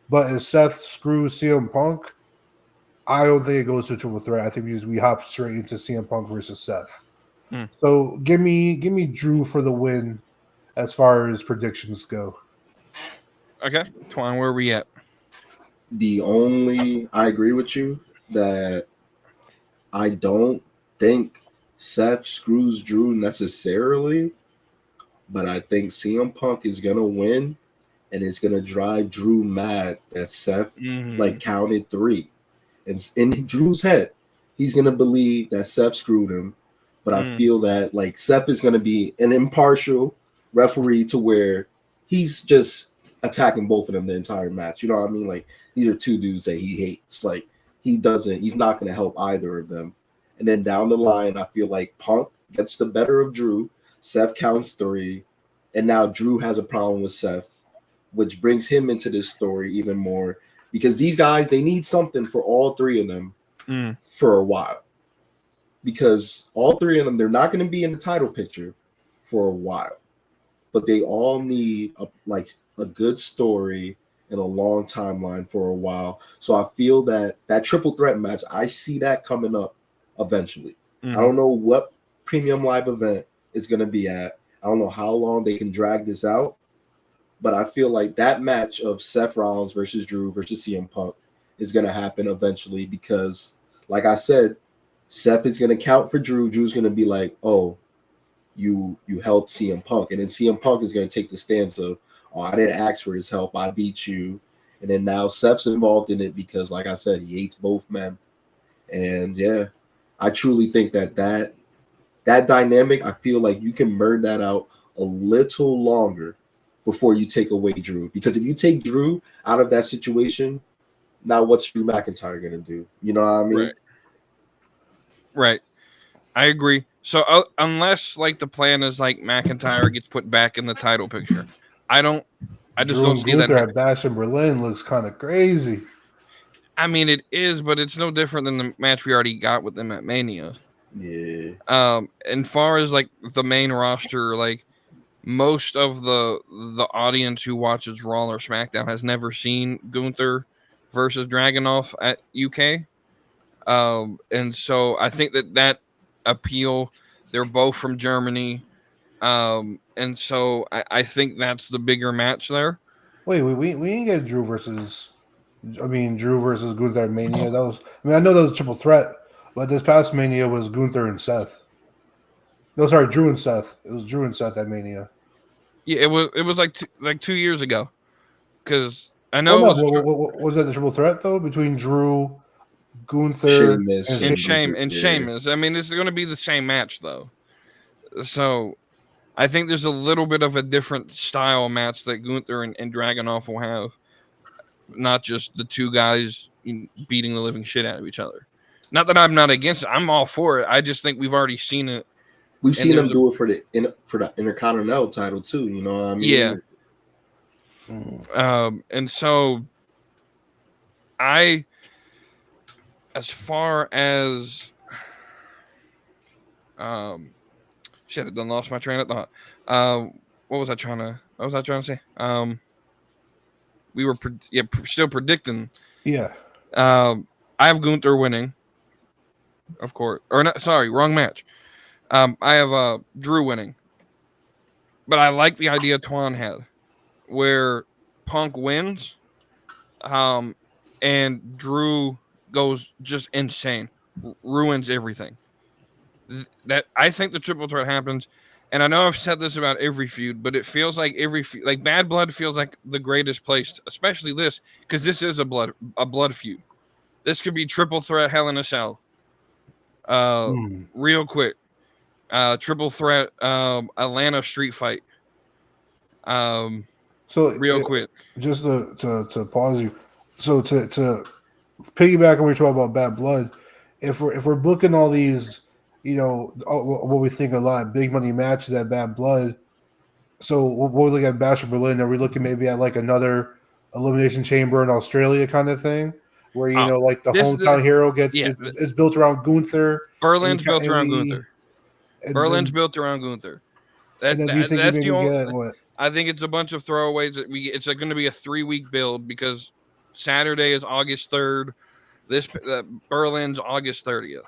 Speaker 4: But if Seth screws CM Punk, I don't think it goes to a triple threat. I think we hop straight into CM Punk versus Seth. So give me Drew for the win as far as predictions go.
Speaker 2: Okay, Twan, where are we at?
Speaker 3: I agree with you that I don't think Seth screws Drew necessarily, but I think CM Punk is gonna win, and it's gonna drive Drew mad that Seth counted 3, and in Drew's head, he's gonna believe that Seth screwed him. But I feel that like Seth is gonna be an impartial referee to where he's just attacking both of them the entire match. You know what I mean? Like these are two dudes that he hates. Like he's not gonna help either of them. And then down the line, I feel like Punk gets the better of Drew. Seth counts 3. And now Drew has a problem with Seth, which brings him into this story even more. Because these guys, they need something for all 3 of them for a while. Because all 3 of them, they're not going to be in the title picture for a while. But they all need a good story and a long timeline for a while. So I feel that triple threat match, I see that coming up eventually. I don't know what premium live event it's going to be at. I don't know how long they can drag this out, but I feel like that match of Seth Rollins versus Drew versus CM Punk is going to happen eventually because, like I said, Seth is going to count for Drew. Drew's going to be like, oh, you helped CM Punk. And then CM Punk is going to take the stance of, oh, I didn't ask for his help. I beat you. And then now Seth's involved in it because, like I said, he hates both men. And, yeah, I truly think that dynamic, I feel like you can burn that out a little longer before you take away Drew. Because if you take Drew out of that situation, now what's Drew McIntyre going to do? You know what I mean?
Speaker 2: Right. I agree. So unless like the plan is like McIntyre gets put back in the title picture, I just don't see that.
Speaker 4: Gunther at Bash in Berlin looks kind of crazy.
Speaker 2: I mean, it is, but it's no different than the match we already got with them at Mania.
Speaker 3: Yeah.
Speaker 2: And far as like the main roster, like most of the audience who watches Raw or SmackDown has never seen Gunther versus Dragunov at UK. And so I think that appeal, they're both from Germany. And so I think that's the bigger match there.
Speaker 4: Wait, we didn't get Drew versus Gunther at Mania. I know that was a triple threat, but this past Mania was Gunther and Seth. No, sorry, Drew and Seth. It was Drew and Seth at Mania.
Speaker 2: Yeah, it was like 2 years ago. Because I know
Speaker 4: was that the triple threat though between Drew, Gunther,
Speaker 2: and Sheamus. I mean, it's going to be the same match though. So I think there's a little bit of a different style match that Gunther and Dragunov will have, not just the two guys beating the living shit out of each other. Not that I'm not against it. I'm all for it. I just think we've already seen it.
Speaker 3: We've seen him do it for the Intercontinental title too. You know what I mean?
Speaker 2: Yeah. And so as far as shit, I done lost my train of thought. What was I trying to say? We were still predicting.
Speaker 4: Yeah.
Speaker 2: I have Gunther winning, of course. Or not, sorry, wrong match. I have Drew winning. But I like the idea Twan had, where Punk wins, and Drew goes just insane, ruins everything. That I think the triple threat happens, and I know I've said this about every feud, but it feels like like Bad Blood feels like the greatest place, especially this, because this is a blood feud. This could be triple threat Hell in a Cell. Real quick, triple threat Atlanta street fight.
Speaker 4: So
Speaker 2: real quick,
Speaker 4: just to pause you. So to piggyback on what you're talking about Bad Blood, if we're booking all these, you know, what we think a lot big money matches at Bad Blood. So we're looking at Bash of Berlin. Are we looking maybe at like another Elimination Chamber in Australia kind of thing, where you know, like the hometown hero gets it's built around Gunther.
Speaker 2: Berlin's built around Gunther. Berlin's built around Gunther. That's the only. I think it's a bunch of throwaways. It's going to be a 3-week build because Saturday is August 3rd. This Berlin's August 30th.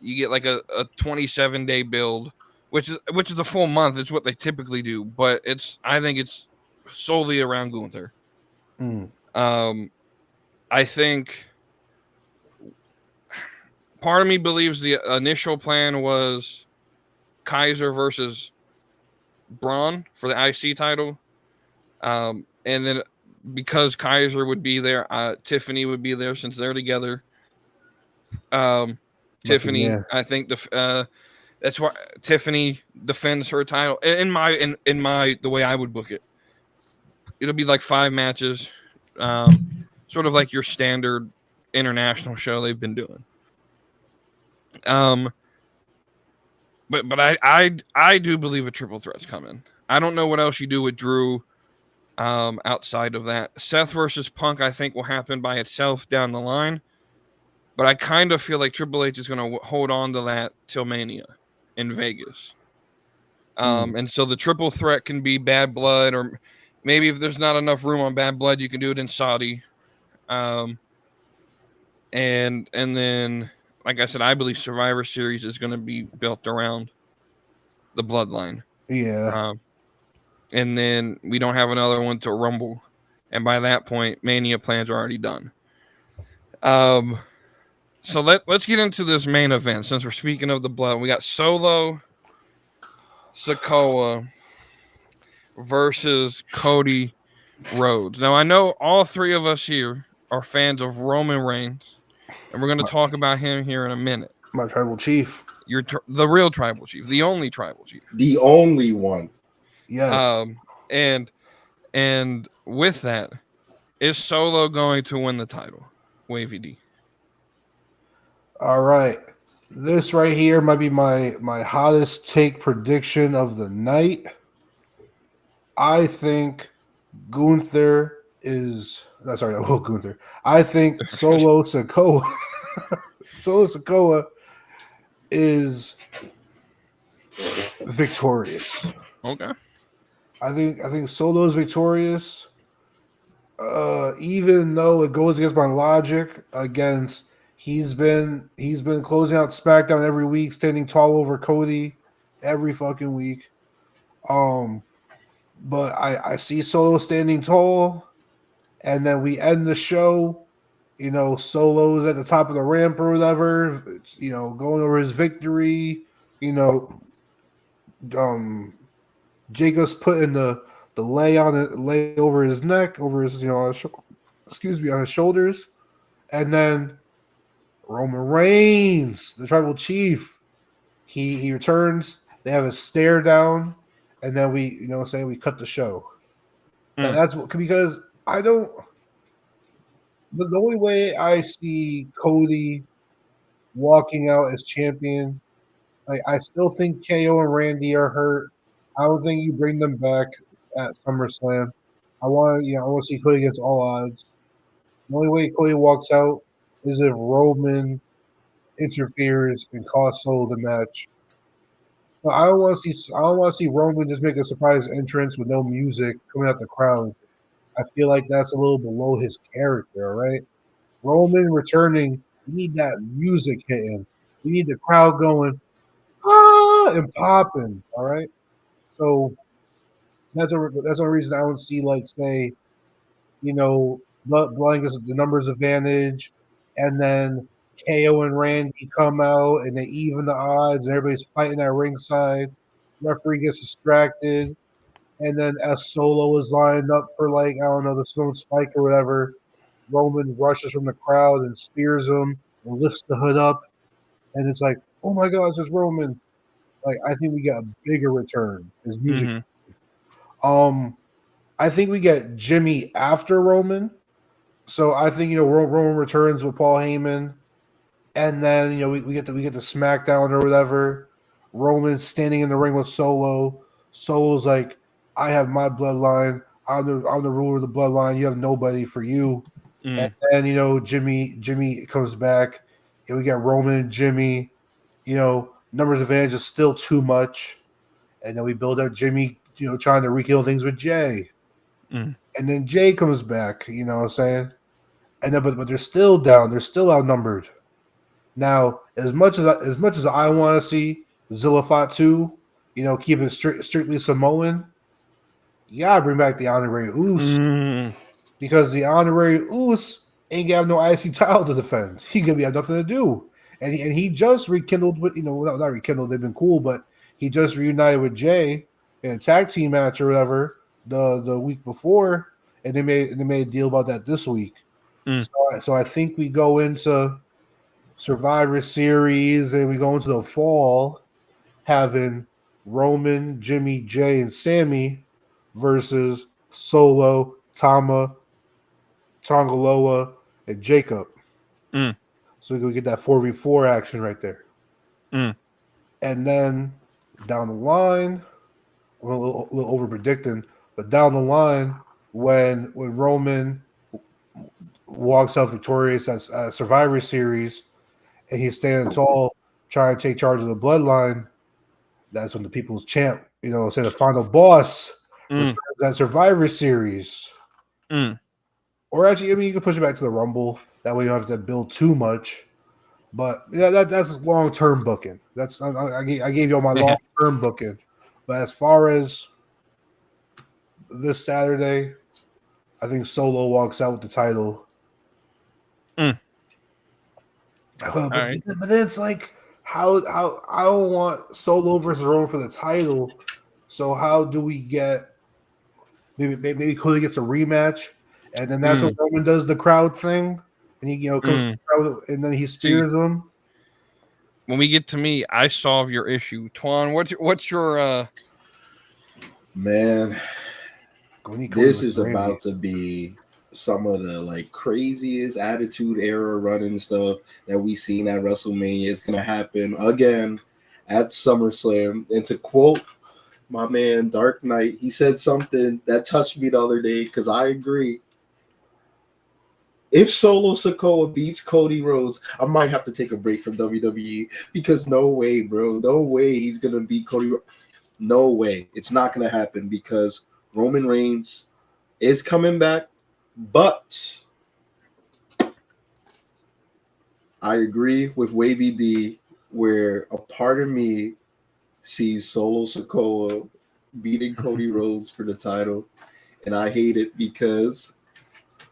Speaker 2: You get like a 27-day build, which is a full month. It's what they typically do, but I think it's solely around Gunther. I think part of me believes the initial plan was Kaiser versus Bron for the IC title, and then because Kaiser would be there, Tiffany would be there since they're together. Tiffany, I think that's why Tiffany defends her title in my the way I would book it. It'll be like 5 matches, sort of like your standard international show they've been doing. But I do believe a triple threat's coming. I don't know what else you do with Drew outside of that. Seth versus Punk, I think, will happen by itself down the line. But I kind of feel like Triple H is going to hold on to that till Mania in Vegas. And so the triple threat can be Bad Blood, or maybe if there's not enough room on Bad Blood, you can do it in Saudi. And then, like I said, I believe Survivor Series is going to be built around the Bloodline.
Speaker 4: Yeah.
Speaker 2: And then we don't have another one to Rumble. And by that point, Mania plans are already done. So let's get into this main event. Since we're speaking of the blood, we got Solo Sikoa versus Cody Rhodes. Now, I know all 3 of us here are fans of Roman Reigns, and we're going to talk about him here in a minute.
Speaker 4: My tribal chief.
Speaker 2: You're the real tribal chief, the only tribal chief.
Speaker 3: The only one.
Speaker 4: Yes.
Speaker 2: And with that, is Solo going to win the title? Wavy D.
Speaker 4: All right. This right here might be my hottest take prediction of the night. I think Gunther is Gunther. I think Solo Sikoa is victorious.
Speaker 2: Okay.
Speaker 4: I think Solo is victorious. Even though it goes against my logic, he's been closing out SmackDown every week, standing tall over Cody every fucking week. But I see Solo standing tall, and then we end the show. You know, Solo's at the top of the ramp or whatever. It's, you know, going over his victory. You know, Jacob's putting the lay over his neck, over his on his shoulders, and then Roman Reigns, the tribal chief, he returns. They have a stare down, and then we cut the show. And that's because I don't. The only way I see Cody walking out as champion. Like I still think KO and Randy are hurt. I don't think you bring them back at SummerSlam. I want to see Cody against all odds. The only way Cody walks out is if Roman interferes and costs Solo the match. But I don't want to see Roman just make a surprise entrance with no music coming out the crowd. I feel like that's a little below his character. All right, Roman returning, you need that music hitting. You need the crowd going and popping. All right, so that's a reason I don't see like say Blood gets the numbers advantage, and then KO and Randy come out and they even the odds, and everybody's fighting at ringside. Referee gets distracted, and then as Solo is lined up for like I don't know the Stone Spike or whatever, Roman rushes from the crowd and spears him and lifts the hood up, and it's like, oh my God, it's just Roman. Like I think we get a bigger return. His music. I think we get Jimmy after Roman. So I think Roman returns with Paul Heyman, and then we get the SmackDown or whatever. Roman's standing in the ring with Solo. Solo's like, I have my bloodline. I'm the ruler of the bloodline. You have nobody for you. And then Jimmy comes back, and we get Roman and Jimmy. Numbers advantage is still too much, and then we build up Jimmy, trying to rekindle things with Jay. And then Jay comes back, you know what I'm saying? And then, but they're still down. They're still outnumbered. Now, as much as I want to see Zilla Fatu, keep it strictly Samoan, you gotta bring back the Honorary Uce because the Honorary Uce ain't got no IC title to defend. He gonna have nothing to do, and he just rekindled with not rekindled. They've been cool, but he just reunited with Jay in a tag team match or whatever the week before, and they made a deal about that this week. So I think we go into Survivor Series and we go into the fall having Roman, Jimmy, Jay, and Sami versus Solo, Tama, Tongaloa, and Jacob. So we get that 4v4 action right there. And then down the line, I'm a little over predicting, but down the line, when Roman walks out victorious at Survivor Series and he's standing tall, trying to take charge of the bloodline, that's when the People's Champ, say the final boss returns at Survivor Series. Or actually, you can push it back to the Rumble. That way you don't have to build too much. But yeah, that's long-term booking. I gave you all my long-term booking. But as far as this Saturday, I think Solo walks out with the title. But then it's like, how I don't want Solo versus Roman for the title. So how do we get maybe Cody gets a rematch, and then that's when Roman does the crowd thing, and he comes to the crowd, and then he spears them.
Speaker 2: When we get to me, I solve your issue. Twan, what's your
Speaker 3: man? This is about to be some of the craziest Attitude Era running stuff that we seen at WrestleMania. It's gonna happen again at SummerSlam. And to quote my man Dark Knight, he said something that touched me the other day because I agree. If Solo Sikoa beats Cody Rhodes, I might have to take a break from WWE because no way, bro. No way he's gonna beat Cody Rhodes. No way. It's not gonna happen because Roman Reigns is coming back. But I agree with Wavy D where a part of me sees Solo Sikoa beating Cody Rhodes for the title. And I hate it because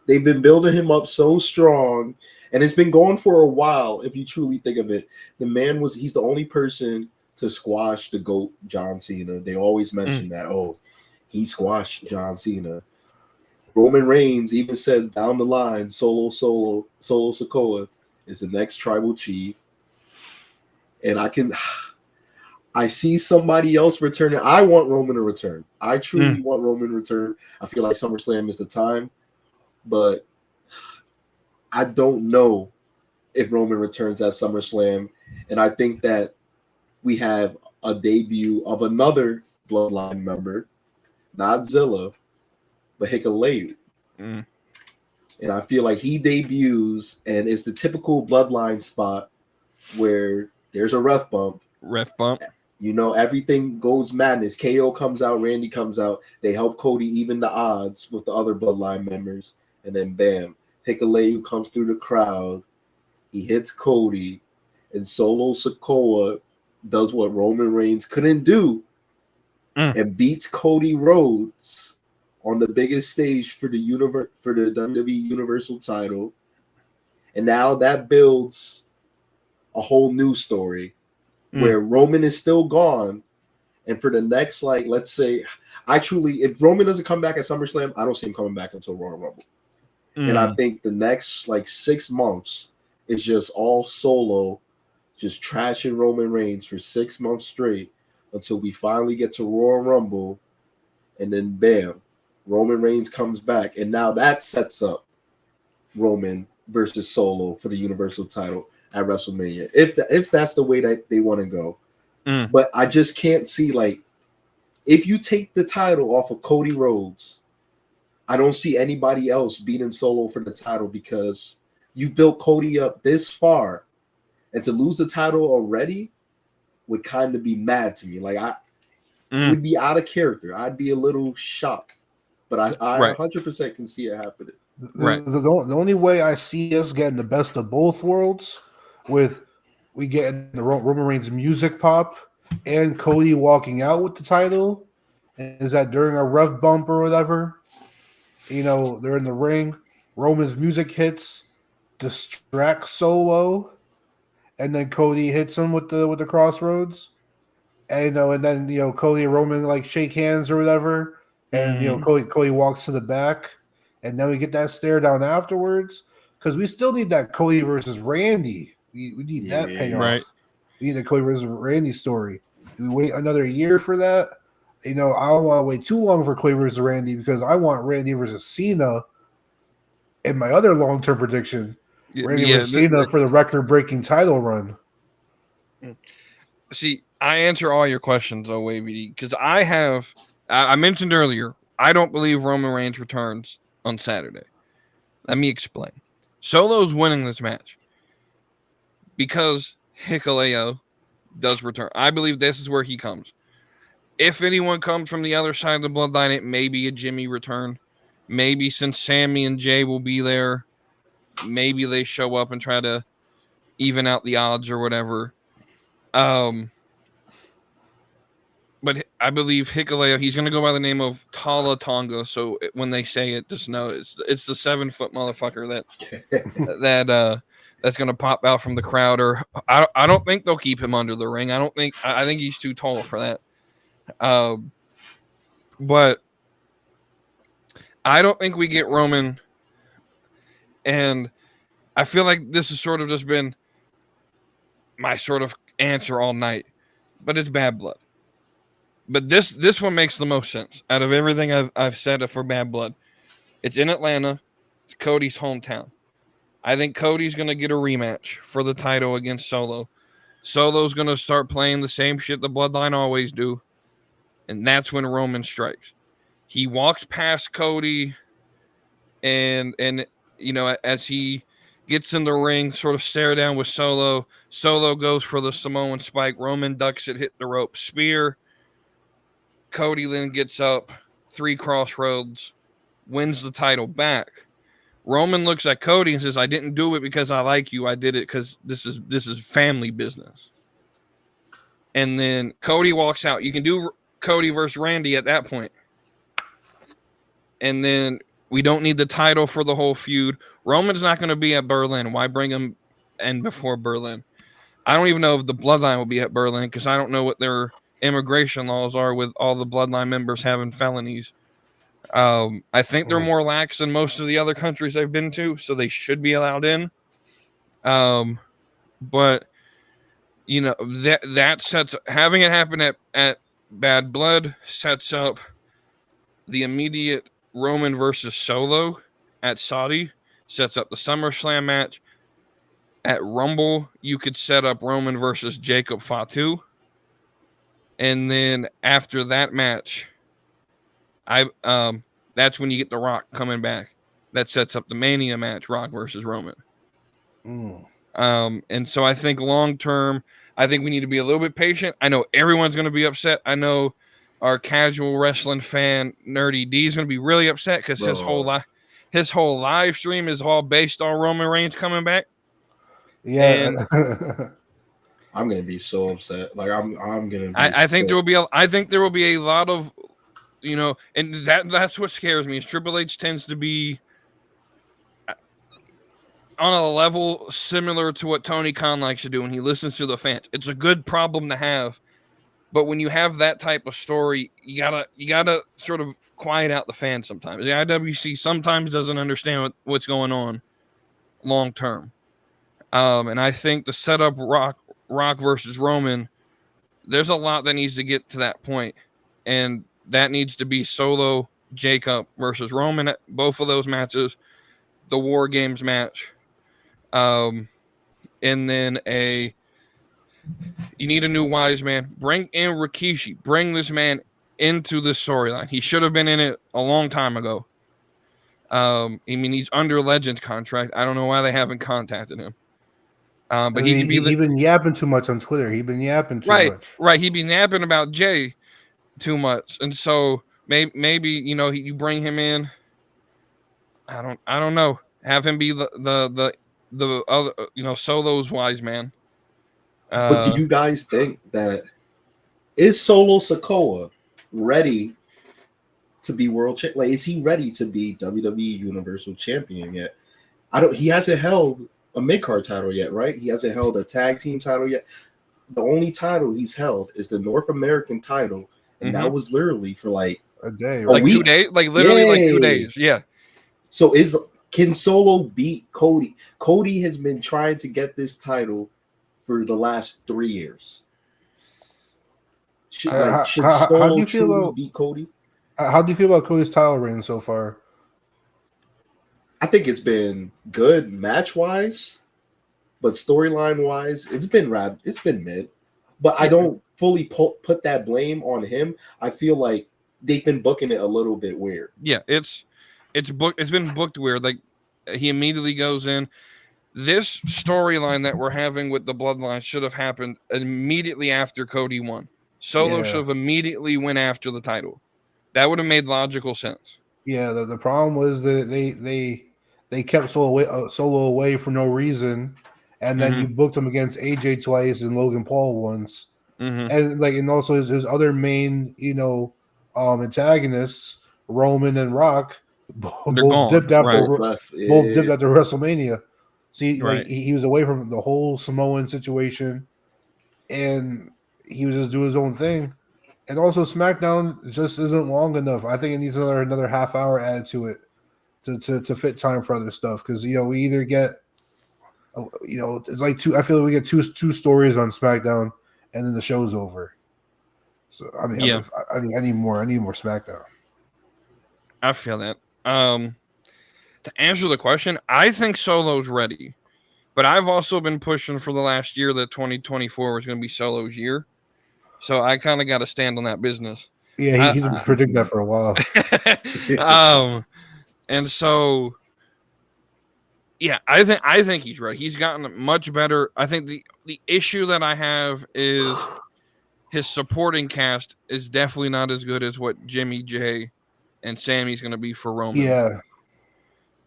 Speaker 3: they've been building him up so strong. And it's been going for a while, if you truly think of it. He's the only person to squash the GOAT John Cena. They always mention that, he squashed John Cena. Roman Reigns even said down the line, Solo Sikoa is the next tribal chief. And I see somebody else returning. I want Roman to return. I truly want Roman to return. I feel like SummerSlam is the time. But I don't know if Roman returns at SummerSlam. And I think that we have a debut of another Bloodline member, not Zilla, but Hikuleo.
Speaker 2: Mm.
Speaker 3: And I feel like he debuts, and it's the typical Bloodline spot where there's a ref bump.
Speaker 2: Ref bump.
Speaker 3: You know, everything goes madness. KO comes out, Randy comes out. They help Cody even the odds with the other Bloodline members. And then bam, Hikuleo comes through the crowd. He hits Cody. And Solo Sikoa does what Roman Reigns couldn't do and beats Cody Rhodes on the biggest stage for the WWE Universal title. And now that builds a whole new story where Roman is still gone. And for the next, like, let's say, if Roman doesn't come back at SummerSlam, I don't see him coming back until Royal Rumble. And I think the next, like, 6 months is just all Solo, just trashing Roman Reigns for 6 months straight until we finally get to Royal Rumble. And then, bam, Roman Reigns comes back. And now that sets up Roman versus Solo for the Universal title at WrestleMania, if that's the way that they want to go. But I just can't see, like, if you take the title off of Cody Rhodes, I don't see anybody else beating Solo for the title because you've built Cody up this far, and to lose the title already would kind of be mad to me. Like, it would be out of character. I'd be a little shocked, but I 100% can see it happening.
Speaker 4: The only way I see us getting the best of both worlds with we get the Roman Reigns music pop and Cody walking out with the title is that during a rough bump or whatever, you know, they're in the ring, Roman's music hits, distracts Solo, and then Cody hits him with the crossroads. And, you know, and then, you know, Cody and Roman like shake hands or whatever. And, you know, Cody walks to the back. And then we get that stare down afterwards. Because we still need that Cody versus Randy. We need that payoff.
Speaker 2: Right.
Speaker 4: We need the Cody versus Randy story. Do we wait another year for that? You know, I don't want to wait too long for Cody versus Randy because I want Randy versus Cena in my other long-term prediction. Randy versus Cena for the record-breaking title run.
Speaker 2: See, I answer all your questions, WAVD, because I mentioned earlier, I don't believe Roman Reigns returns on Saturday. Let me explain. Solo's winning this match because Hikuleo does return. I believe this is where he comes. If anyone comes from the other side of the bloodline, it may be a Jimmy return. Maybe since Sami and Jay will be there, maybe they show up and try to even out the odds or whatever. But I believe Hikuleo, he's going to go by the name of Tala Tonga. So when they say it, just know it's the 7-foot motherfucker that's going to pop out from the crowd. Or I don't think they'll keep him under the ring. I think he's too tall for that. But I don't think we get Roman. And I feel like this has sort of just been my sort of answer all night. But it's Bad Blood. But this one makes the most sense out of everything I've said for Bad Blood. It's in Atlanta. It's Cody's hometown. I think Cody's going to get a rematch for the title against Solo. Solo's going to start playing the same shit the Bloodline always do. And that's when Roman strikes. He walks past Cody and you know, as he gets in the ring, sort of stare down with Solo. Solo goes for the Samoan spike. Roman ducks it, hit the rope, spear. Cody then gets up, 3 crossroads, wins the title back. Roman looks at Cody and says, I didn't do it because I like you. I did it because this is family business. And then Cody walks out. You can do Cody versus Randy at that point. And then we don't need the title for the whole feud. Roman's not going to be at Berlin. Why bring him in before Berlin? I don't even know if the Bloodline will be at Berlin because I don't know what their immigration laws are with all the Bloodline members having felonies. I think they're more lax than most of the other countries I've been to, so they should be allowed in. But you know, that sets having it happen at Bad Blood sets up the immediate Roman versus Solo at Saudi, sets up the SummerSlam match. At Rumble, you could set up Roman versus Jacob Fatu. And then after that match, that's when you get The Rock coming back. That sets up the Mania match, Rock versus Roman. And so I think long term, I think we need to be a little bit patient. I know everyone's going to be upset. I know our casual wrestling fan, Nerdy D, is going to be really upset because his whole live stream is all based on Roman Reigns coming back.
Speaker 4: Yeah.
Speaker 2: And
Speaker 3: I'm gonna be so upset. Like I'm gonna.
Speaker 2: I think there will be a lot of, and that's what scares me. Is Triple H tends to be on a level similar to what Tony Khan likes to do when he listens to the fans. It's a good problem to have, but when you have that type of story, you gotta sort of quiet out the fans sometimes. The IWC sometimes doesn't understand what's going on long term, and I think the setup Rock versus Roman, there's a lot that needs to get to that point, and that needs to be Solo Jacob versus Roman at both of those matches, the War Games match. And then you need a new wise man. Bring in Rikishi. Bring this man into the storyline. He should have been in it a long time ago. I mean, he's under Legends contract. I don't know why they haven't contacted him. But he
Speaker 4: been yapping too much on Twitter. He's been yapping too much.
Speaker 2: Right. He'd been yapping about Jay too much, and so maybe you bring him in. I don't know. Have him be the other, Solo's wise man.
Speaker 3: But do you guys think that is Solo Sikoa ready to be world champ? Like, is he ready to be WWE Universal Champion yet? He hasn't held a mid-card title yet, right? He hasn't held a tag team title yet. The only title he's held is the North American title, and that was literally for like
Speaker 4: a day,
Speaker 2: like 2 days, like literally like 2 days. Yeah.
Speaker 3: So can Solo beat Cody? Cody has been trying to get this title for the last 3 years. Should Solo truly beat Cody?
Speaker 4: How do you feel about Cody's title reign so far?
Speaker 3: I think it's been good match-wise, but storyline-wise, it's been mid. But I don't fully put that blame on him. I feel like they've been booking it a little bit weird.
Speaker 2: Yeah, it's been booked weird. Like, he immediately goes in. This storyline that we're having with the Bloodline should have happened immediately after Cody won. Solo should have immediately went after the title. That would have made logical sense.
Speaker 4: Yeah, the problem was that they kept Solo away for no reason, and then you booked him against AJ twice and Logan Paul once, and also his other main antagonists, Roman and Rock, both dipped after WrestleMania. See, he was away from the whole Samoan situation, and he was just doing his own thing. And also, SmackDown just isn't long enough. I think it needs another half hour added to it to fit time for other stuff. Because we either get, it's like two. I feel like we get two stories on SmackDown, and then the show's over. So I mean, I need more. I need more SmackDown.
Speaker 2: I feel that. To answer the question, I think Solo's ready, but I've also been pushing for the last year that 2024 was going to be Solo's year. So I kind of got to stand on that business.
Speaker 4: Yeah, he's been predicting that for a while.
Speaker 2: And so, yeah, I think he's ready. He's gotten much better. I think the issue that I have is his supporting cast is definitely not as good as what Jimmy J and Sami's going to be for Roman.
Speaker 4: Yeah.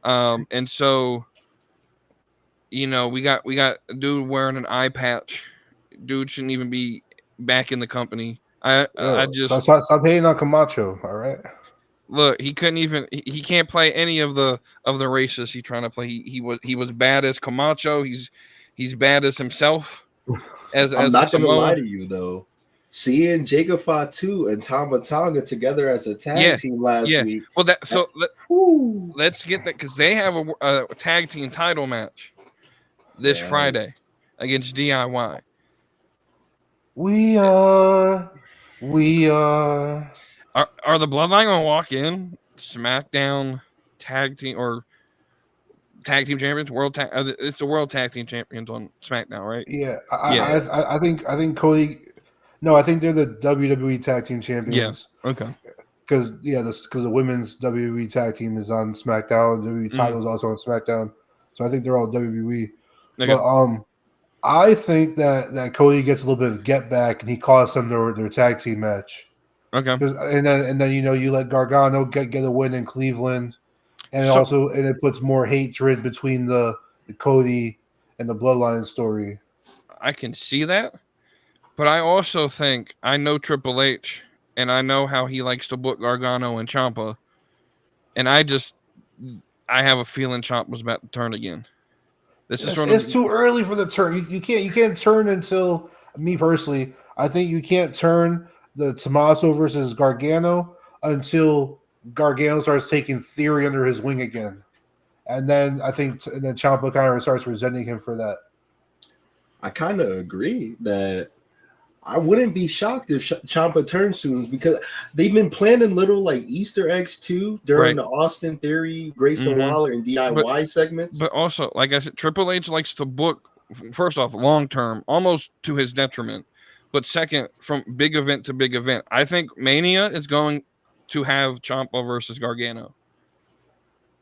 Speaker 2: And so, we got a dude wearing an eye patch. Dude shouldn't even be back in the company. I just
Speaker 4: stop hating on Camacho. All right.
Speaker 2: Look, he can't play any of the races he's trying to play. He was bad as Camacho. He's bad as himself.
Speaker 3: I'm not gonna lie to you though. Seeing Jacob Fatu and Tama Tonga together as a tag team last week.
Speaker 2: Well, let's get that because they have a tag team title match this Friday against DIY.
Speaker 4: We are.
Speaker 2: Are the Bloodline gonna walk in SmackDown tag team or tag team champions, it's the world tag team champions on SmackDown, right?
Speaker 4: Yeah,
Speaker 2: Yeah.
Speaker 4: I think Cody. No, I think they're the WWE Tag Team Champions.
Speaker 2: Yeah. Okay.
Speaker 4: Because the women's WWE Tag Team is on SmackDown. The WWE title is also on SmackDown. So I think they're all WWE.
Speaker 2: Okay.
Speaker 4: But I think that Cody gets a little bit of get back, and he costs them their tag team match.
Speaker 2: Okay.
Speaker 4: And then you let Gargano get a win in Cleveland, and it puts more hatred between the Cody and the Bloodline story.
Speaker 2: I can see that, but I also think I know Triple H, and I know how he likes to book Gargano and Ciampa, and I have a feeling Ciampa's about to turn again.
Speaker 4: It's too early for the turn. You can't turn until, me personally, I think you can't turn the Tommaso versus Gargano until Gargano starts taking Theory under his wing again, and then Ciampa kind of starts resenting him for that.
Speaker 3: I kind of agree that I wouldn't be shocked if Ciampa turns soon, because they've been planning little like Easter eggs too during the Austin Theory, Grayson Waller, and DIY segments.
Speaker 2: But also, like I said, Triple H likes to book, first off, long term, almost to his detriment. But second, from big event to big event, I think Mania is going to have Ciampa versus Gargano.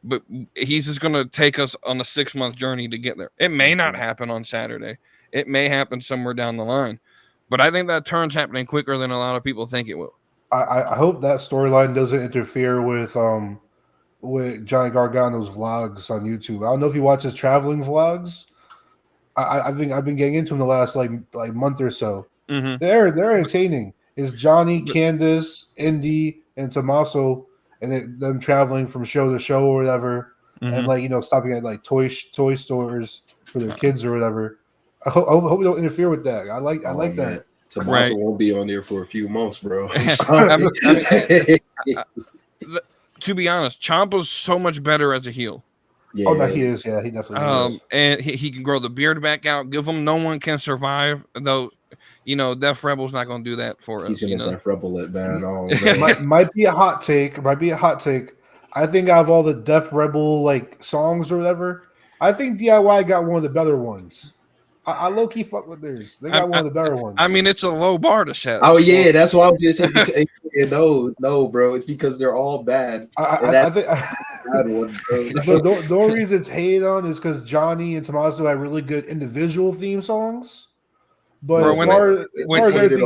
Speaker 2: But he's just going to take us on a 6-month journey to get there. It may not happen on Saturday. It may happen somewhere down the line. But I think that turn's happening quicker than a lot of people think it will.
Speaker 4: I hope that storyline doesn't interfere with Johnny Gargano's vlogs on YouTube. I don't know if he watches traveling vlogs. I've been getting into him the last like month or so.
Speaker 2: Mm-hmm.
Speaker 4: They're entertaining. It's Johnny, Candice, Indy, and Tommaso, and them traveling from show to show or whatever, and stopping at like toy stores for their kids or whatever. I hope we don't interfere with that. I like that.
Speaker 3: Tommaso won't be on there for a few months, bro.
Speaker 2: To be honest, Ciampa's so much better as a heel.
Speaker 3: Yeah.
Speaker 4: Oh, no, he is. Yeah, he definitely is.
Speaker 2: And he can grow the beard back out. Give him No One Can Survive, though. Def Rebel's not going to do that for us.
Speaker 3: He's going to Def Rebel it, man. Oh,
Speaker 4: might be a hot take. I think out of all the Def Rebel like songs or whatever, I think DIY got one of the better ones. I low key fuck with theirs. They got one of the better ones.
Speaker 2: I mean, it's a low bar to set.
Speaker 3: Oh yeah, that's why I was just saying. No, bro, it's because they're all bad.
Speaker 4: I think bad one, the only reason it's hated on is because Johnny and Tommaso had really good individual theme songs. But
Speaker 2: bro,
Speaker 4: as far as everything,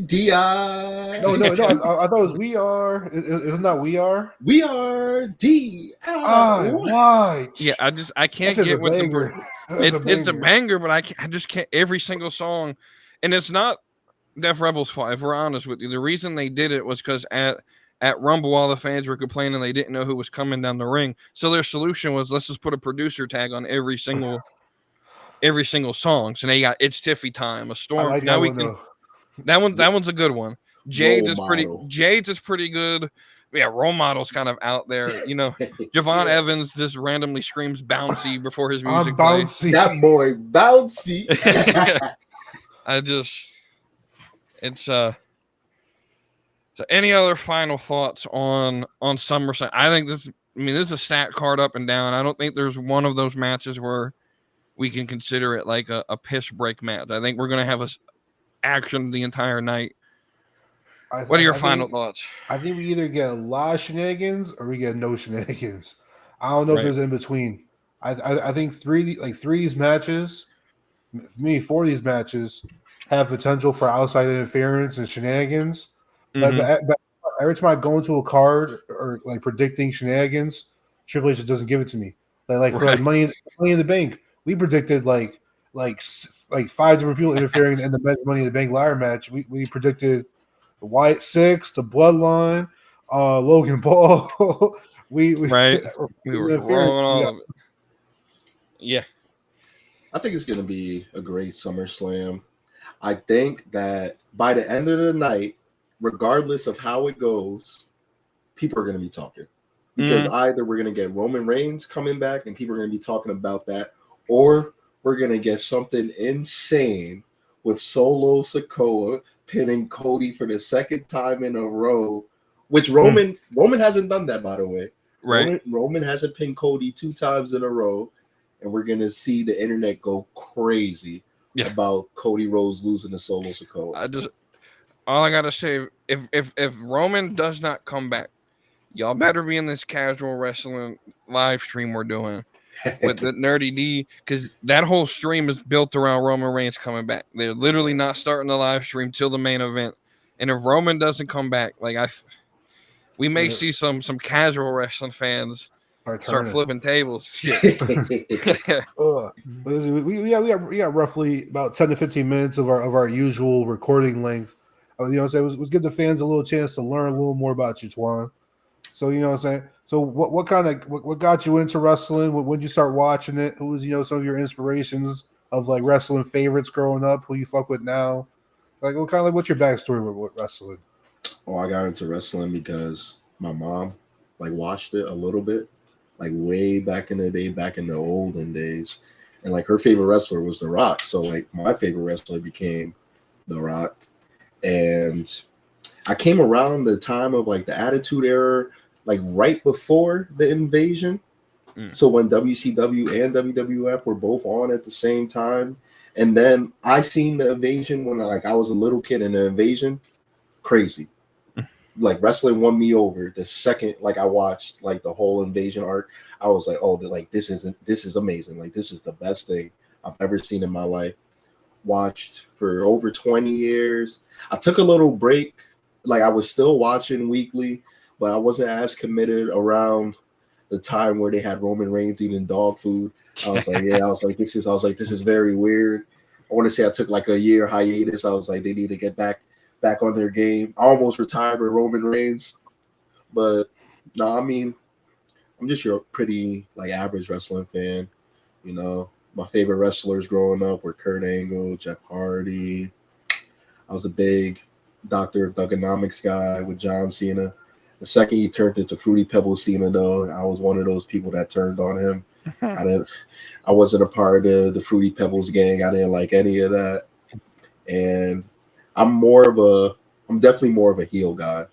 Speaker 3: DI.
Speaker 4: No. I thought it was We Are. Isn't that We Are?
Speaker 3: We Are
Speaker 4: Why?
Speaker 2: Yeah, I can't get with the. It's a banger, but I just can't. Every single song, and it's not Def Rebel's fault. If we're honest with you, the reason they did it was because at Rumble, all the fans were complaining they didn't know who was coming down the ring. So their solution was, let's just put a producer tag on every single song. So they got It's Tiffy Time, A Storm.
Speaker 4: Like
Speaker 2: now
Speaker 4: that
Speaker 2: one's a good one. Jade's is pretty good. Yeah, Role Model's kind of out there. Javon Evans just randomly screams bouncy before his music plays.
Speaker 3: That boy bouncy.
Speaker 2: So any other final thoughts on SummerSlam? I think this is a stat card up and down. I don't think there's one of those matches where we can consider it like a piss break match. I think we're going to have action the entire night. What are your final thoughts?
Speaker 4: I think we either get a lot of shenanigans or we get no shenanigans. I don't know if there's in between. I think three of these matches, for me, 4 of these matches have potential for outside interference and shenanigans. But every time I go into a card or like predicting shenanigans, Triple H just doesn't give it to me. Like for Money in the Bank, we predicted like 5 different people interfering in the men's Money in the Bank ladder match. We predicted the Wyatt Six, the Bloodline, Logan Paul. we were wrong on all of it. Yeah.
Speaker 3: I think it's going to be a great SummerSlam. I think that by the end of the night, regardless of how it goes, people are going to be talking. Because either we're going to get Roman Reigns coming back and people are going to be talking about that, or we're going to get something insane with Solo Sikoa pinning Cody for the second time in a row, which Roman hasn't done that, by the way.
Speaker 2: Right.
Speaker 3: Roman hasn't pinned Cody 2 times in a row, and we're gonna see the internet go crazy about Cody Rhodes losing the solo Sikoa.
Speaker 2: All I gotta say, if Roman does not come back, y'all better be in this casual wrestling live stream we're doing with the Nerdy D, because that whole stream is built around Roman Reigns coming back. They're literally not starting the live stream till the main event, and if Roman doesn't come back, we may see some casual wrestling fans start flipping tables. Shit.
Speaker 4: We got roughly about 10 to 15 minutes of our usual recording length. You know what I'm saying? It was give the fans a little chance to learn a little more about you, Twan. So you know what I'm saying? So what got you into wrestling? When did you start watching it? Who was, some of your inspirations of like wrestling favorites growing up? Who you fuck with now? Like what's your backstory with wrestling?
Speaker 3: Oh, I got into wrestling because my mom watched it a little bit, way back in the day, back in the olden days. And her favorite wrestler was The Rock. So my favorite wrestler became The Rock. And I came around the time of the Attitude Era, right before the Invasion. So when WCW and WWF were both on at the same time. And then I seen the Invasion when I was a little kid, in the Invasion, crazy. Wrestling won me over. The second I watched the whole Invasion arc, I was like, oh, this is amazing. This is the best thing I've ever seen in my life. Watched for over 20 years. I took a little break. I was still watching weekly, but I wasn't as committed around the time where they had Roman Reigns eating dog food. I was like, this is very weird. I want to say I took a year hiatus. I was like, they need to get back on their game. I almost retired with Roman Reigns, but no, I mean, I'm just your pretty average wrestling fan. My favorite wrestlers growing up were Kurt Angle, Jeff Hardy. I was a big Doctor of Thugonomics guy with John Cena. The second he turned into Fruity Pebbles Cena, though, I was one of those people that turned on him. I wasn't a part of the Fruity Pebbles gang. I didn't like any of that. And I'm definitely more of a heel guy.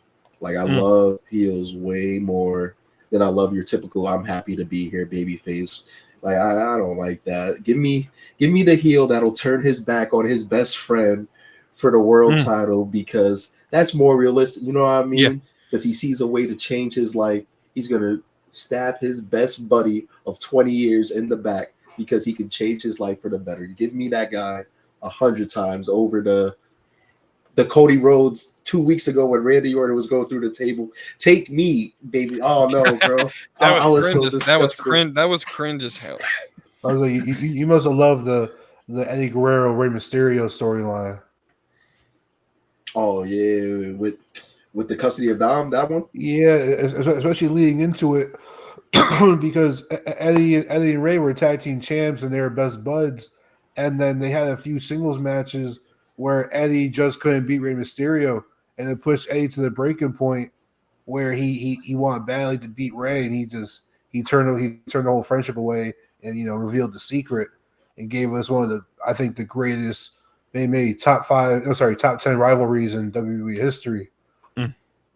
Speaker 3: I love heels way more than I love your typical I'm happy to be here babyface. I don't like that. Give me the heel that'll turn his back on his best friend for the world title, because that's more realistic. You know what I mean? Because he sees a way to change his life. He's gonna stab his best buddy of 20 years in the back because he can change his life for the better. Give me that guy 100 times over the Cody Rhodes 2 weeks ago when Randy Orton was going through the table. Take me, baby. Oh no, bro.
Speaker 2: I was so disgusted. That was cringe as hell.
Speaker 4: I was like, you must have loved the Eddie Guerrero Rey Mysterio storyline.
Speaker 3: Oh yeah, with the custody of Dom, that one.
Speaker 4: Yeah, especially leading into it, because Eddie and Ray were tag team champs and they were best buds, and then they had a few singles matches where Eddie just couldn't beat Rey Mysterio, and it pushed Eddie to the breaking point where he wanted badly to beat Ray, and he turned the whole friendship away and revealed the secret and gave us one of the greatest maybe top 10 rivalries in WWE history.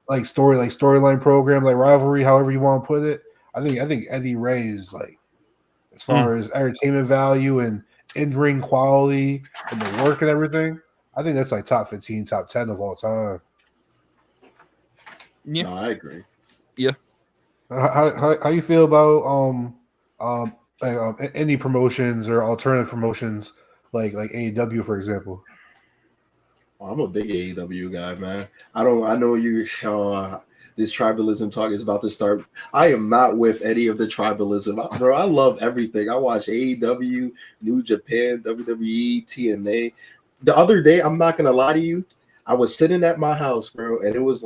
Speaker 4: Storyline program, rivalry, however you want to put it. I think Eddie Ray is as far as entertainment value and in-ring quality and the work and everything, I think that's top 15, top 10 of all time.
Speaker 2: Yeah,
Speaker 3: no, I agree.
Speaker 2: Yeah.
Speaker 4: How you feel about any promotions or alternative promotions like AEW, for example?
Speaker 3: I'm a big AEW guy, man. I know you. This tribalism talk is about to start. I am not with any of the tribalism, bro. I love everything. I watch AEW, New Japan, WWE, TNA. The other day, I'm not gonna lie to you, I was sitting at my house, bro, and it was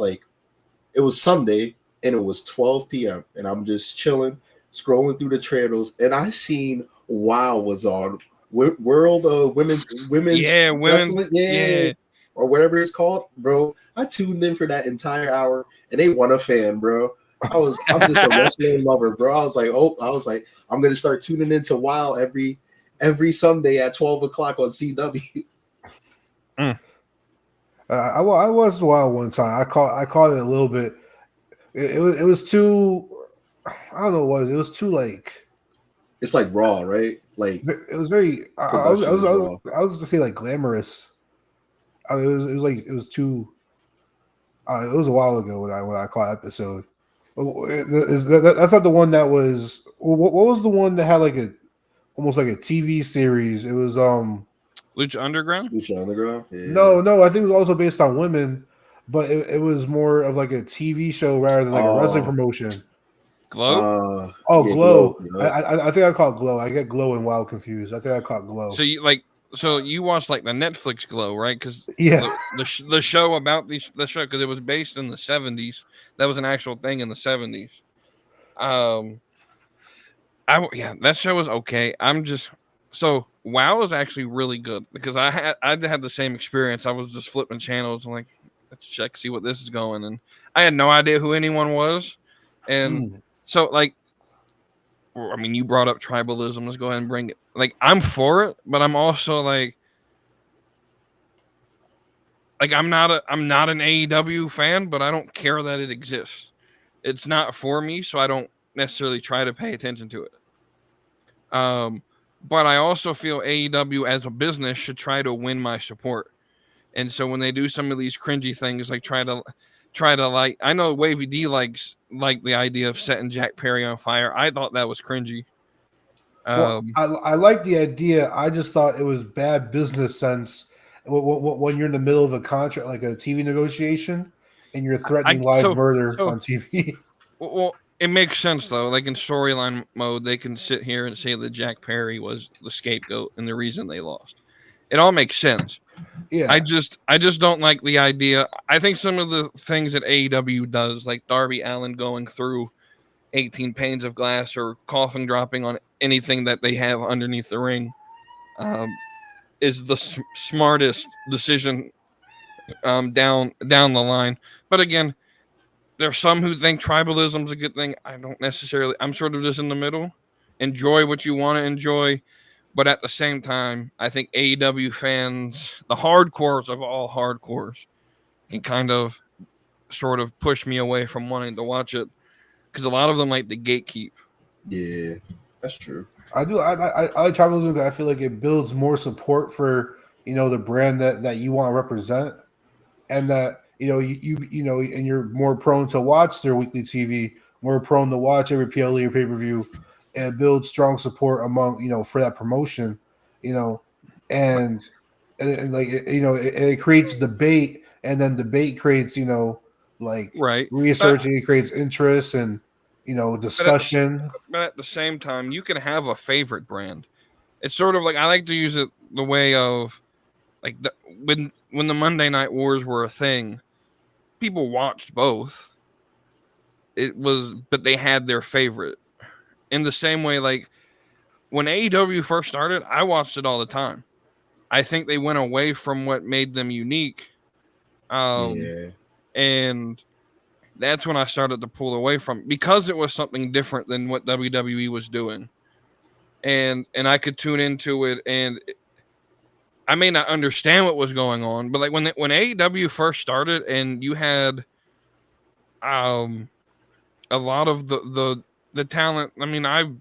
Speaker 3: Sunday, and it was 12 p.m. and I'm just chilling, scrolling through the channels, and I seen WoW was on. World of Women's Wrestling, yeah, or whatever it's called, bro. I tuned in for that entire hour, and they won a fan, bro. I'm just a wrestling lover, bro. I was like, I'm gonna start tuning into WoW every Sunday at 12 o'clock on CW.
Speaker 4: I watched WoW one time. I caught it a little bit. It was too. I don't know what it was too like.
Speaker 3: It's like Raw, right? Like
Speaker 4: It was very. I was to say like glamorous. It was too. It was a while ago when I caught episode. That's not the one that was. What was the one that had like a almost like a TV series? It was
Speaker 2: Lucha Underground.
Speaker 3: Lucha Underground. Yeah.
Speaker 4: No, I think it was also based on women, but it was more of like a TV show rather than like a wrestling promotion.
Speaker 2: Glow.
Speaker 4: Glow.
Speaker 3: Glow.
Speaker 4: I think I caught Glow. I get Glow and Wild confused. I think I caught Glow.
Speaker 2: So you watched like the Netflix Glow, right? Because the show about the show, because it was based in the 70s. That was an actual thing in the 70s. That show was okay. So WoW is actually really good because I had the same experience. I was just flipping channels and like, let's check, see what this is going, and I had no idea who anyone was, and so like, I mean, you brought up tribalism. Let's go ahead and bring it. Like, I'm for it, but I'm also like I'm not an AEW fan, but I don't care that it exists. It's not for me, so I don't necessarily try to pay attention to it. But I also feel AEW as a business should try to win my support. And so when they do some of these cringy things, like try to like, I know Wavy D likes the idea of setting Jack Perry on fire. I thought that was cringy.
Speaker 4: I like the idea. I just thought it was bad business sense when you're in the middle of a contract, like a TV negotiation, and you're threatening murder on TV.
Speaker 2: Well, it makes sense though. Like in storyline mode, they can sit here and say that Jack Perry was the scapegoat and the reason they lost. It all makes sense. Yeah. I just don't like the idea. I think some of the things that AEW does, like Darby Allin going through 18 panes of glass or coffin dropping on anything that they have underneath the ring, is the smartest decision down the line. But again, there's some who think tribalism is a good thing. I don't necessarily. I'm sort of just in the middle. Enjoy what you want to enjoy. But at the same time, I think AEW fans, the hardcores of all hardcores, can kind of sort of push me away from wanting to watch it because a lot of them like to gatekeep.
Speaker 3: Yeah, that's true.
Speaker 4: I do. I like tribalism because I feel like it builds more support for the brand that you want to represent, and that and you're more prone to watch their weekly TV, more prone to watch every PLE or pay-per-view. And build strong support among for that promotion, and like it creates debate, and then debate creates research, and it creates interest and discussion.
Speaker 2: But at the same time, you can have a favorite brand. It's sort of like I like to use it the way of like when the Monday Night Wars were a thing, people watched both. But they had their favorite. In the same way, like when AEW first started, I watched it all the time. I think they went away from what made them unique. And that's when I started to pull away from it because it was something different than what WWE was doing. And I could tune into it, and I may not understand what was going on, but like when AEW first started and you had a lot of the talent. I mean, I've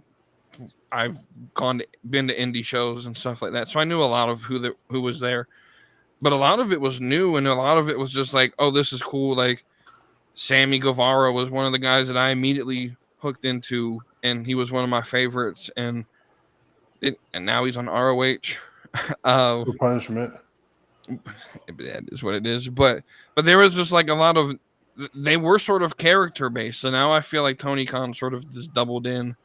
Speaker 2: been to indie shows and stuff like that, so I knew a lot of who was there. But a lot of it was new, and a lot of it was just like, oh, this is cool. Like Sammy Guevara was one of the guys that I immediately hooked into, and he was one of my favorites. And now he's on ROH.
Speaker 4: For punishment.
Speaker 2: That is what it is. But there was just like a lot of. They were sort of character based, so now I feel like Tony Khan sort of just doubled in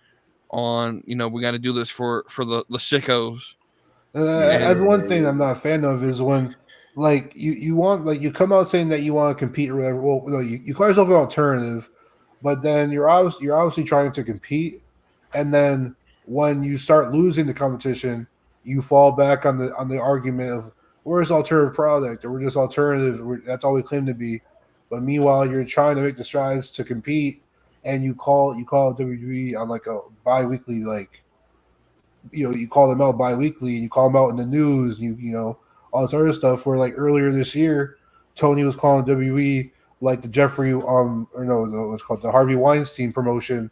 Speaker 2: on we got to do this for the sickos.
Speaker 4: That's one thing I'm not a fan of is when like you want like you come out saying that you want to compete or whatever. Well, no, you call yourself an alternative, but then you're obviously trying to compete, and then when you start losing the competition, you fall back on the argument of we're just alternative product or we're just alternative. That's all we claim to be. But meanwhile, you're trying to make the strides to compete, and you call WWE on like a bi-weekly, you call them out bi-weekly, and you call them out in the news, and all this other stuff. Where like earlier this year, Tony was calling WWE like the Jeffrey what's called the Harvey Weinstein promotion,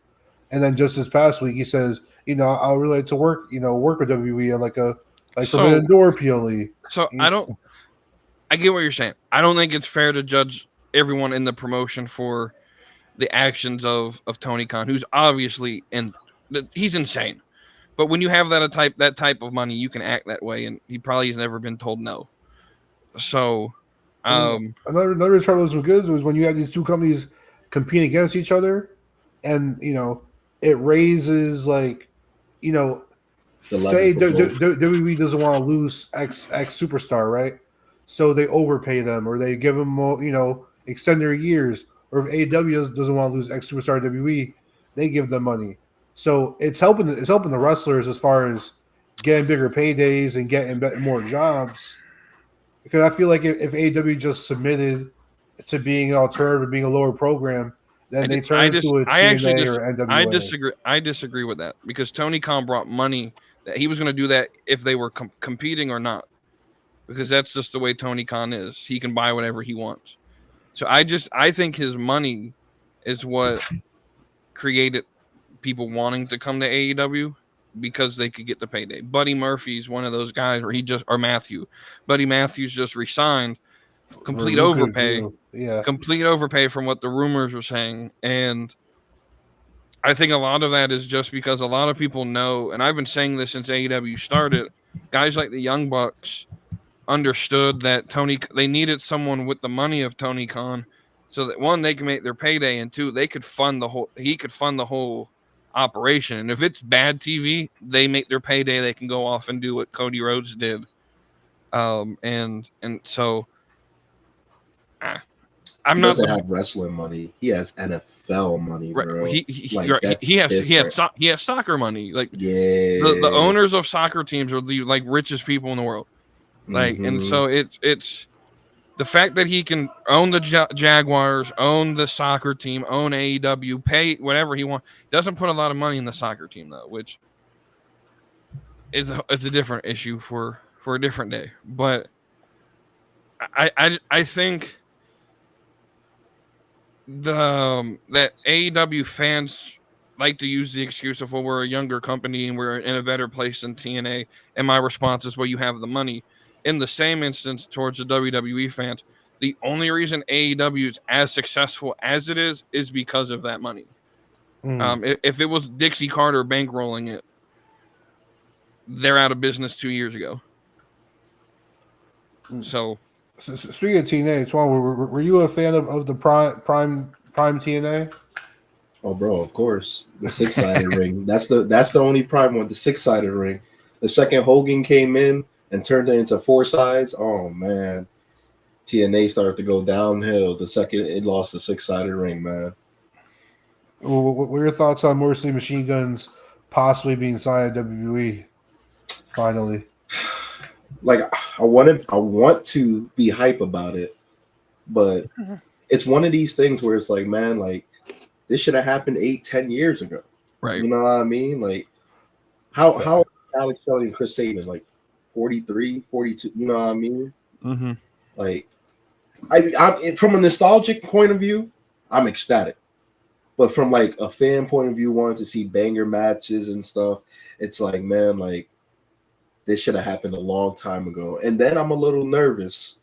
Speaker 4: And then just this past week, he says, I'll really like to work with WWE on like Forbidden Door PLE.
Speaker 2: So I get what you're saying. I don't think it's fair to judge everyone in the promotion for the actions of Tony Khan, who's obviously he's insane. But when you have that type of money, you can act that way, and he probably has never been told no. So,
Speaker 4: another trouble was good was when you have these two companies competing against each other, and it raises the say WWE doesn't want to lose X superstar, right? So they overpay them, or they give them more, extend their years. Or if AEW doesn't want to lose X superstar WWE, they give them money. So it's helping the wrestlers as far as getting bigger paydays and getting more jobs. Because I feel like if AEW just submitted to being an alternative, being a lower program, then they turn into a TNA or NWA.
Speaker 2: I disagree with that, because Tony Khan brought money that he was going to do that if they were competing or not, because that's just the way Tony Khan is. He can buy whatever he wants. So I think his money is what created people wanting to come to AEW, because they could get the payday. Buddy Murphy's one of those guys where Buddy Matthews just resigned, complete overpay from what the rumors were saying. And I think a lot of that is just because a lot of people know, and I've been saying this since AEW started, guys like the Young Bucks understood that they needed someone with the money of Tony Khan, so that one, they can make their payday, and two, he could fund the whole operation. And if it's bad TV, they make their payday, they can go off and do what Cody Rhodes did. And so
Speaker 3: he doesn't have wrestling money. He has NFL money, bro.
Speaker 2: He has soccer money. Like,
Speaker 3: yeah,
Speaker 2: the owners of soccer teams are the richest people in the world. Like, and so it's the fact that he can own the Jaguars, own the soccer team, own AEW, pay whatever he wants. Doesn't put a lot of money in the soccer team though, which is a different issue for a different day. But I think that AEW fans like to use the excuse of, well, we're a younger company and we're in a better place than TNA. And my response is, well, you have the money. In the same instance, towards the WWE fans, the only reason AEW is as successful as it is because of that money. If it was Dixie Carter bankrolling it, they're out of business 2 years ago. So,
Speaker 4: speaking of TNA, Twan, were you a fan of the prime TNA?
Speaker 3: Oh, bro, of course. The 6-sided ring. That's the only prime one. The 6-sided ring. The second Hogan came in and turned it into 4 sides. Oh man, TNA started to go downhill the second it lost the 6-sided ring, man.
Speaker 4: What were your thoughts on Motor City Machine Guns possibly being signed at WWE? Finally,
Speaker 3: like I want to be hype about it, but it's one of these things where it's like, man, like this should have happened 8-10 years ago,
Speaker 2: right?
Speaker 3: You know what I mean? Like how Alex Shelley and Chris Sabin, like 43, 42, you know what I mean?
Speaker 2: Mm-hmm.
Speaker 3: Like, I'm from a nostalgic point of view, I'm ecstatic. But from like a fan point of view, wanting to see banger matches and stuff, it's like, man, like this should have happened a long time ago. And then I'm a little nervous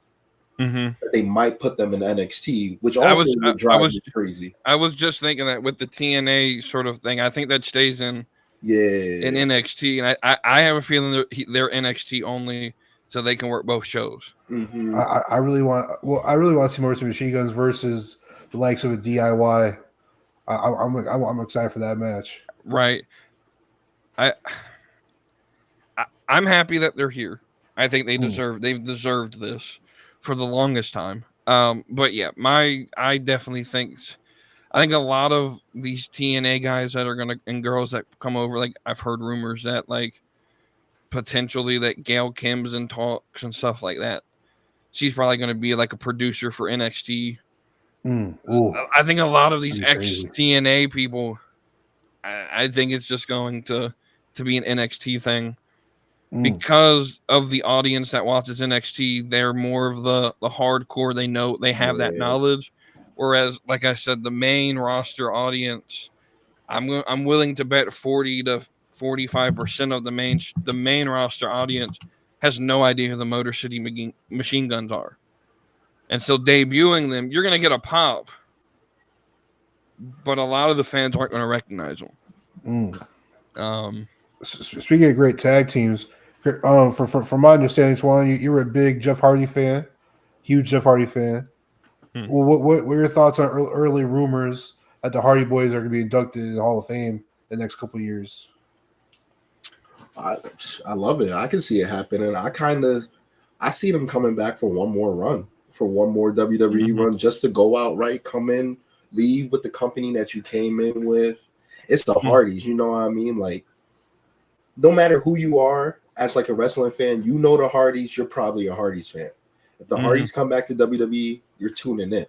Speaker 3: that they might put them in NXT, which also would drive me crazy.
Speaker 2: I was just thinking that with the TNA sort of thing, I think that stays in NXT, and I have a feeling they're NXT only, so they can work both shows.
Speaker 3: Mm-hmm.
Speaker 4: I really want to see Motor City Machine Guns versus the likes of a DIY. I'm excited for that match.
Speaker 2: Right. I'm happy that they're here. I think they've deserved this for the longest time. But yeah, I definitely think. I think a lot of these TNA guys that are and girls that come over, like I've heard rumors that like potentially that Gail Kim's in talks and stuff like that. She's probably going to be like a producer for NXT. I think a lot of these ex-TNA people, I think it's just going to be an NXT thing because of the audience that watches NXT. They're more of the hardcore. They know they have that knowledge. Whereas, like I said, the main roster audience I'm willing to bet 40 to 45% of the main roster audience has no idea who the Motor City Machine Guns are. And so debuting them, you're going to get a pop, but a lot of the fans aren't going to recognize them.
Speaker 4: Speaking of great tag teams, from my understanding, Twan, you were a big Jeff Hardy fan, huge Jeff Hardy fan. Well, what are your thoughts on early rumors that the Hardy Boys are going to be inducted in the Hall of Fame the next couple of years?
Speaker 3: I love it. I can see it happening. I see them coming back for one more run, for one more WWE run, just to go out right, come in, leave with the company that you came in with. It's the Hardys, you know what I mean? Like, no matter who you are as like a wrestling fan, you know the Hardys, you're probably a Hardys fan. If the Hardys come back to WWE, you're tuning in.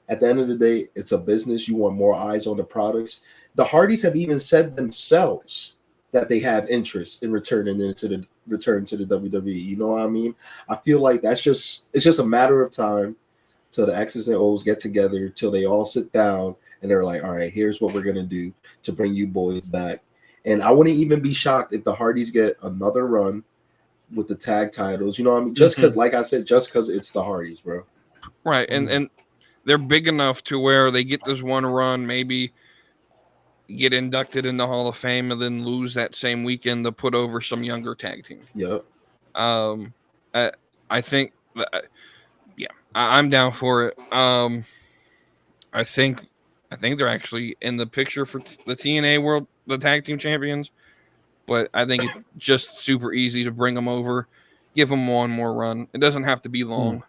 Speaker 3: At the end of the day, it's a business. You want more eyes on the products. The Hardys have even said themselves that they have interest in returning to the WWE. You know what I mean? I feel like it's just a matter of time till the X's and O's get together, till they all sit down and they're like, all right, here's what we're going to do to bring you boys back. And I wouldn't even be shocked if the Hardys get another run with the tag titles. You know what I mean? Just because, like I said, just because it's the Hardys, bro.
Speaker 2: Right. And they're big enough to where they get this one run, maybe get inducted in the Hall of Fame, and then lose that same weekend to put over some younger tag team.
Speaker 3: Yep.
Speaker 2: I think that, I'm down for it. I think they're actually in the picture for the TNA World, the Tag Team Champions, but I think it's just super easy to bring them over, give them one more run. It doesn't have to be long.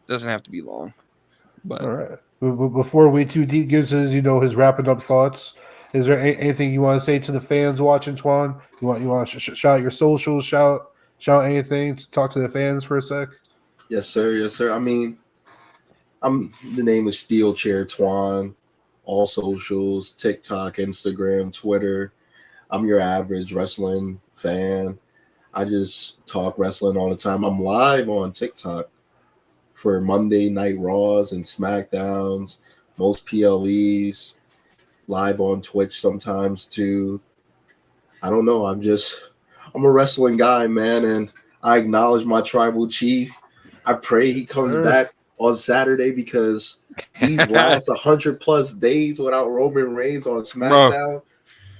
Speaker 2: But
Speaker 4: all right. Before WeTooDeep gives his wrapping up thoughts, is there anything you want to say to the fans watching, Twan? You want to shout out your socials, shout anything, to talk to the fans for a sec?
Speaker 3: Yes, sir. I mean, the name is SteelChairTwan, all socials, TikTok, Instagram, Twitter. I'm your average wrestling fan. I just talk wrestling all the time. I'm live on TikTok for Monday Night Raws and SmackDowns, most PLEs, live on Twitch sometimes too. I don't know. I'm a wrestling guy, man, and I acknowledge my tribal chief. I pray he comes back on Saturday, because these last 100+ days without Roman Reigns on SmackDown. Bro.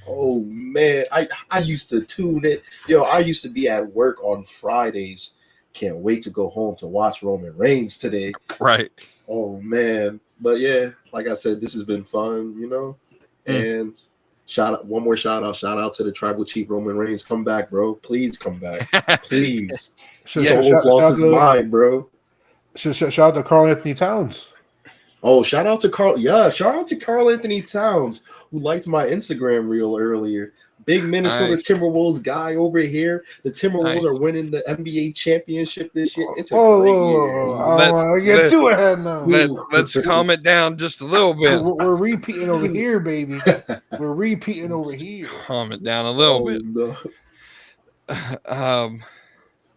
Speaker 3: Oh man, I used to tune it. I used to be at work on Fridays. Can't wait to go home to watch Roman Reigns today.
Speaker 2: Right.
Speaker 3: Oh man. But yeah, like I said, this has been fun, And one more shout out to the tribal chief Roman Reigns. Come back, bro. Please come back. Please. He's almost lost his mind, bro.
Speaker 4: Shout out to Karl Anthony Towns.
Speaker 3: Oh, shout out to Karl. Yeah, shout out to Karl Anthony Towns, who liked my Instagram reel earlier. Big Minnesota Timberwolves guy over here. The Timberwolves are winning the NBA championship this year. It's a great year.
Speaker 4: I don't want to get too ahead now.
Speaker 2: Let's calm it down just a little bit.
Speaker 4: We're repeating over here, baby. We're repeating over here.
Speaker 2: Calm it down a little bit.
Speaker 3: No.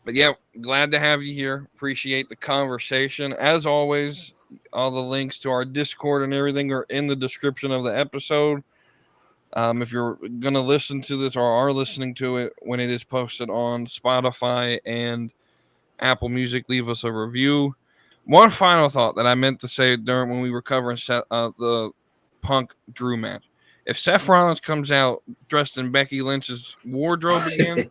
Speaker 2: But yeah, glad to have you here. Appreciate the conversation. As always, all the links to our Discord and everything are in the description of the episode. If you're going to listen to this or are listening to it when it is posted on Spotify and Apple Music, leave us a review. One final thought that I meant to say when we were covering the Punk Drew match. If Seth Rollins comes out dressed in Becky Lynch's wardrobe again,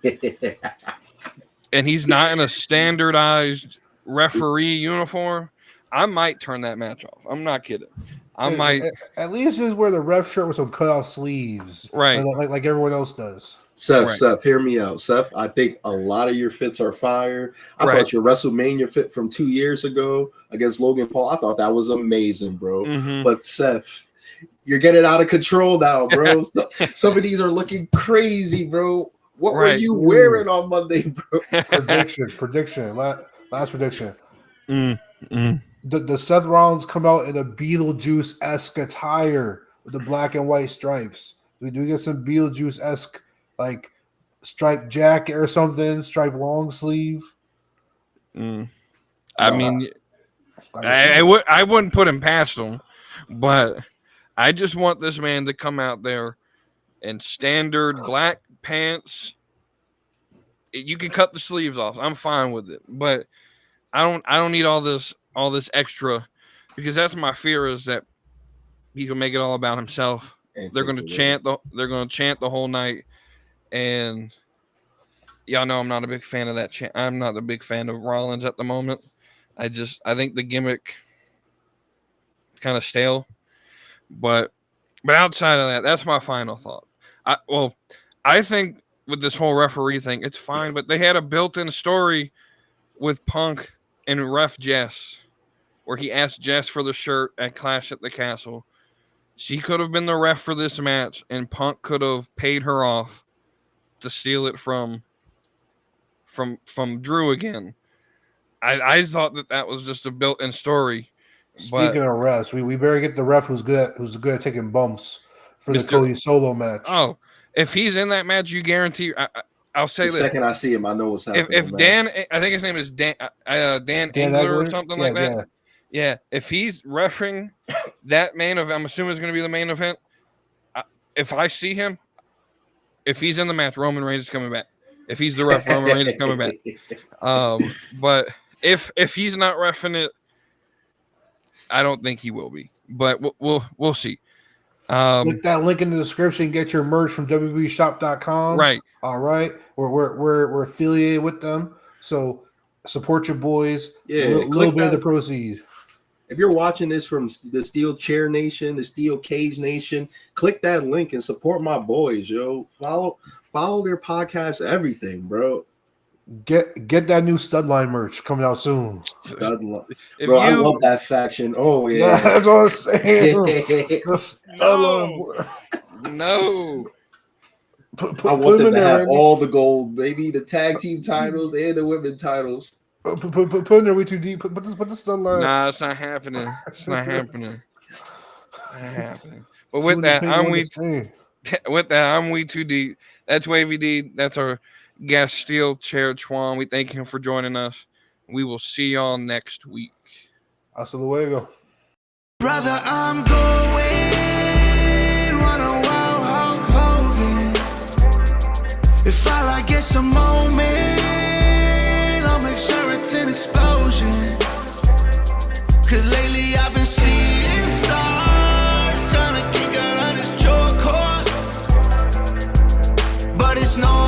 Speaker 2: and he's not in a standardized referee uniform, I might turn that match off. I'm not kidding. I might.
Speaker 4: At least just wear the ref shirt with some cutoff sleeves.
Speaker 2: Right.
Speaker 4: Like everyone else does.
Speaker 3: Seth, hear me out. Seth, I think a lot of your fits are fire. I thought your WrestleMania fit from 2 years ago against Logan Paul, I thought that was amazing, bro.
Speaker 2: Mm-hmm.
Speaker 3: But Seth, you're getting out of control now, bro. Some of these are looking crazy, bro. What were you wearing on Monday, bro?
Speaker 4: Prediction. Last prediction. The Seth Rollins come out in a Beetlejuice-esque attire with the black and white stripes. Do we get some Beetlejuice-esque, like, striped jacket or something, striped long sleeve?
Speaker 2: I mean, I wouldn't put him past him, but I just want this man to come out there in standard black pants. You can cut the sleeves off. I'm fine with it, but I don't need all this extra, because that's my fear, is that he can make it all about himself. They're going to chant the whole night, and y'all know I'm not a big fan of that chant. I'm not a big fan of Rollins at the moment. I think the gimmick kind of stale, but outside of that, that's my final thought. I think with this whole referee thing, it's fine, but they had a built-in story with Punk and Ref Jess, where he asked Jess for the shirt at Clash at the Castle. She could have been the ref for this match, and Punk could have paid her off to steal it from Drew again. I thought that was just a built-in story.
Speaker 4: Speaking of refs, we better get the ref who's good at taking bumps for the Cody solo match.
Speaker 2: Oh, if he's in that match, you guarantee. I'll say
Speaker 3: the second I see him, I know what's happening.
Speaker 2: If Dan, I think his name is Dan Engler or something like that. Yeah, if he's reffing that main event, I'm assuming it's going to be the main event. If I see him, if he's in the match, Roman Reigns is coming back. If he's the ref, Roman Reigns is coming back. But if he's not reffing it, I don't think he will be. But we'll see.
Speaker 4: Click that link in the description. Get your merch from WWEshop.com.
Speaker 2: Right.
Speaker 4: All right. We're affiliated with them, so support your boys.
Speaker 3: Yeah,
Speaker 4: a little bit of the proceeds.
Speaker 3: If you're watching this from the Steel Chair Nation, the Steel Cage Nation, click that link and support my boys, yo. Follow their podcast, everything, bro.
Speaker 4: Get that new Studline merch coming out soon.
Speaker 3: Studline. Bro, I love that faction. Oh, yeah.
Speaker 4: That's what I'm saying.
Speaker 2: No.
Speaker 3: I want them to have all the gold, baby. The tag team titles and the women's titles.
Speaker 4: Put in there WeTooDeep. Put this Studline.
Speaker 2: Nah, it's not happening. It's not happening. Not happening. But with that, I'm WeTooDeep. That's WavyD. That's our guest, SteelChairTwan. We thank him for joining us. We will see y'all next week.
Speaker 4: Hasta luego.
Speaker 1: Brother, I'm going 101 Hulk Hogan. If I get some moment, I'll make sure it's an explosion. Cause lately I've been seeing stars trying to kick out of this jaw cord. But it's no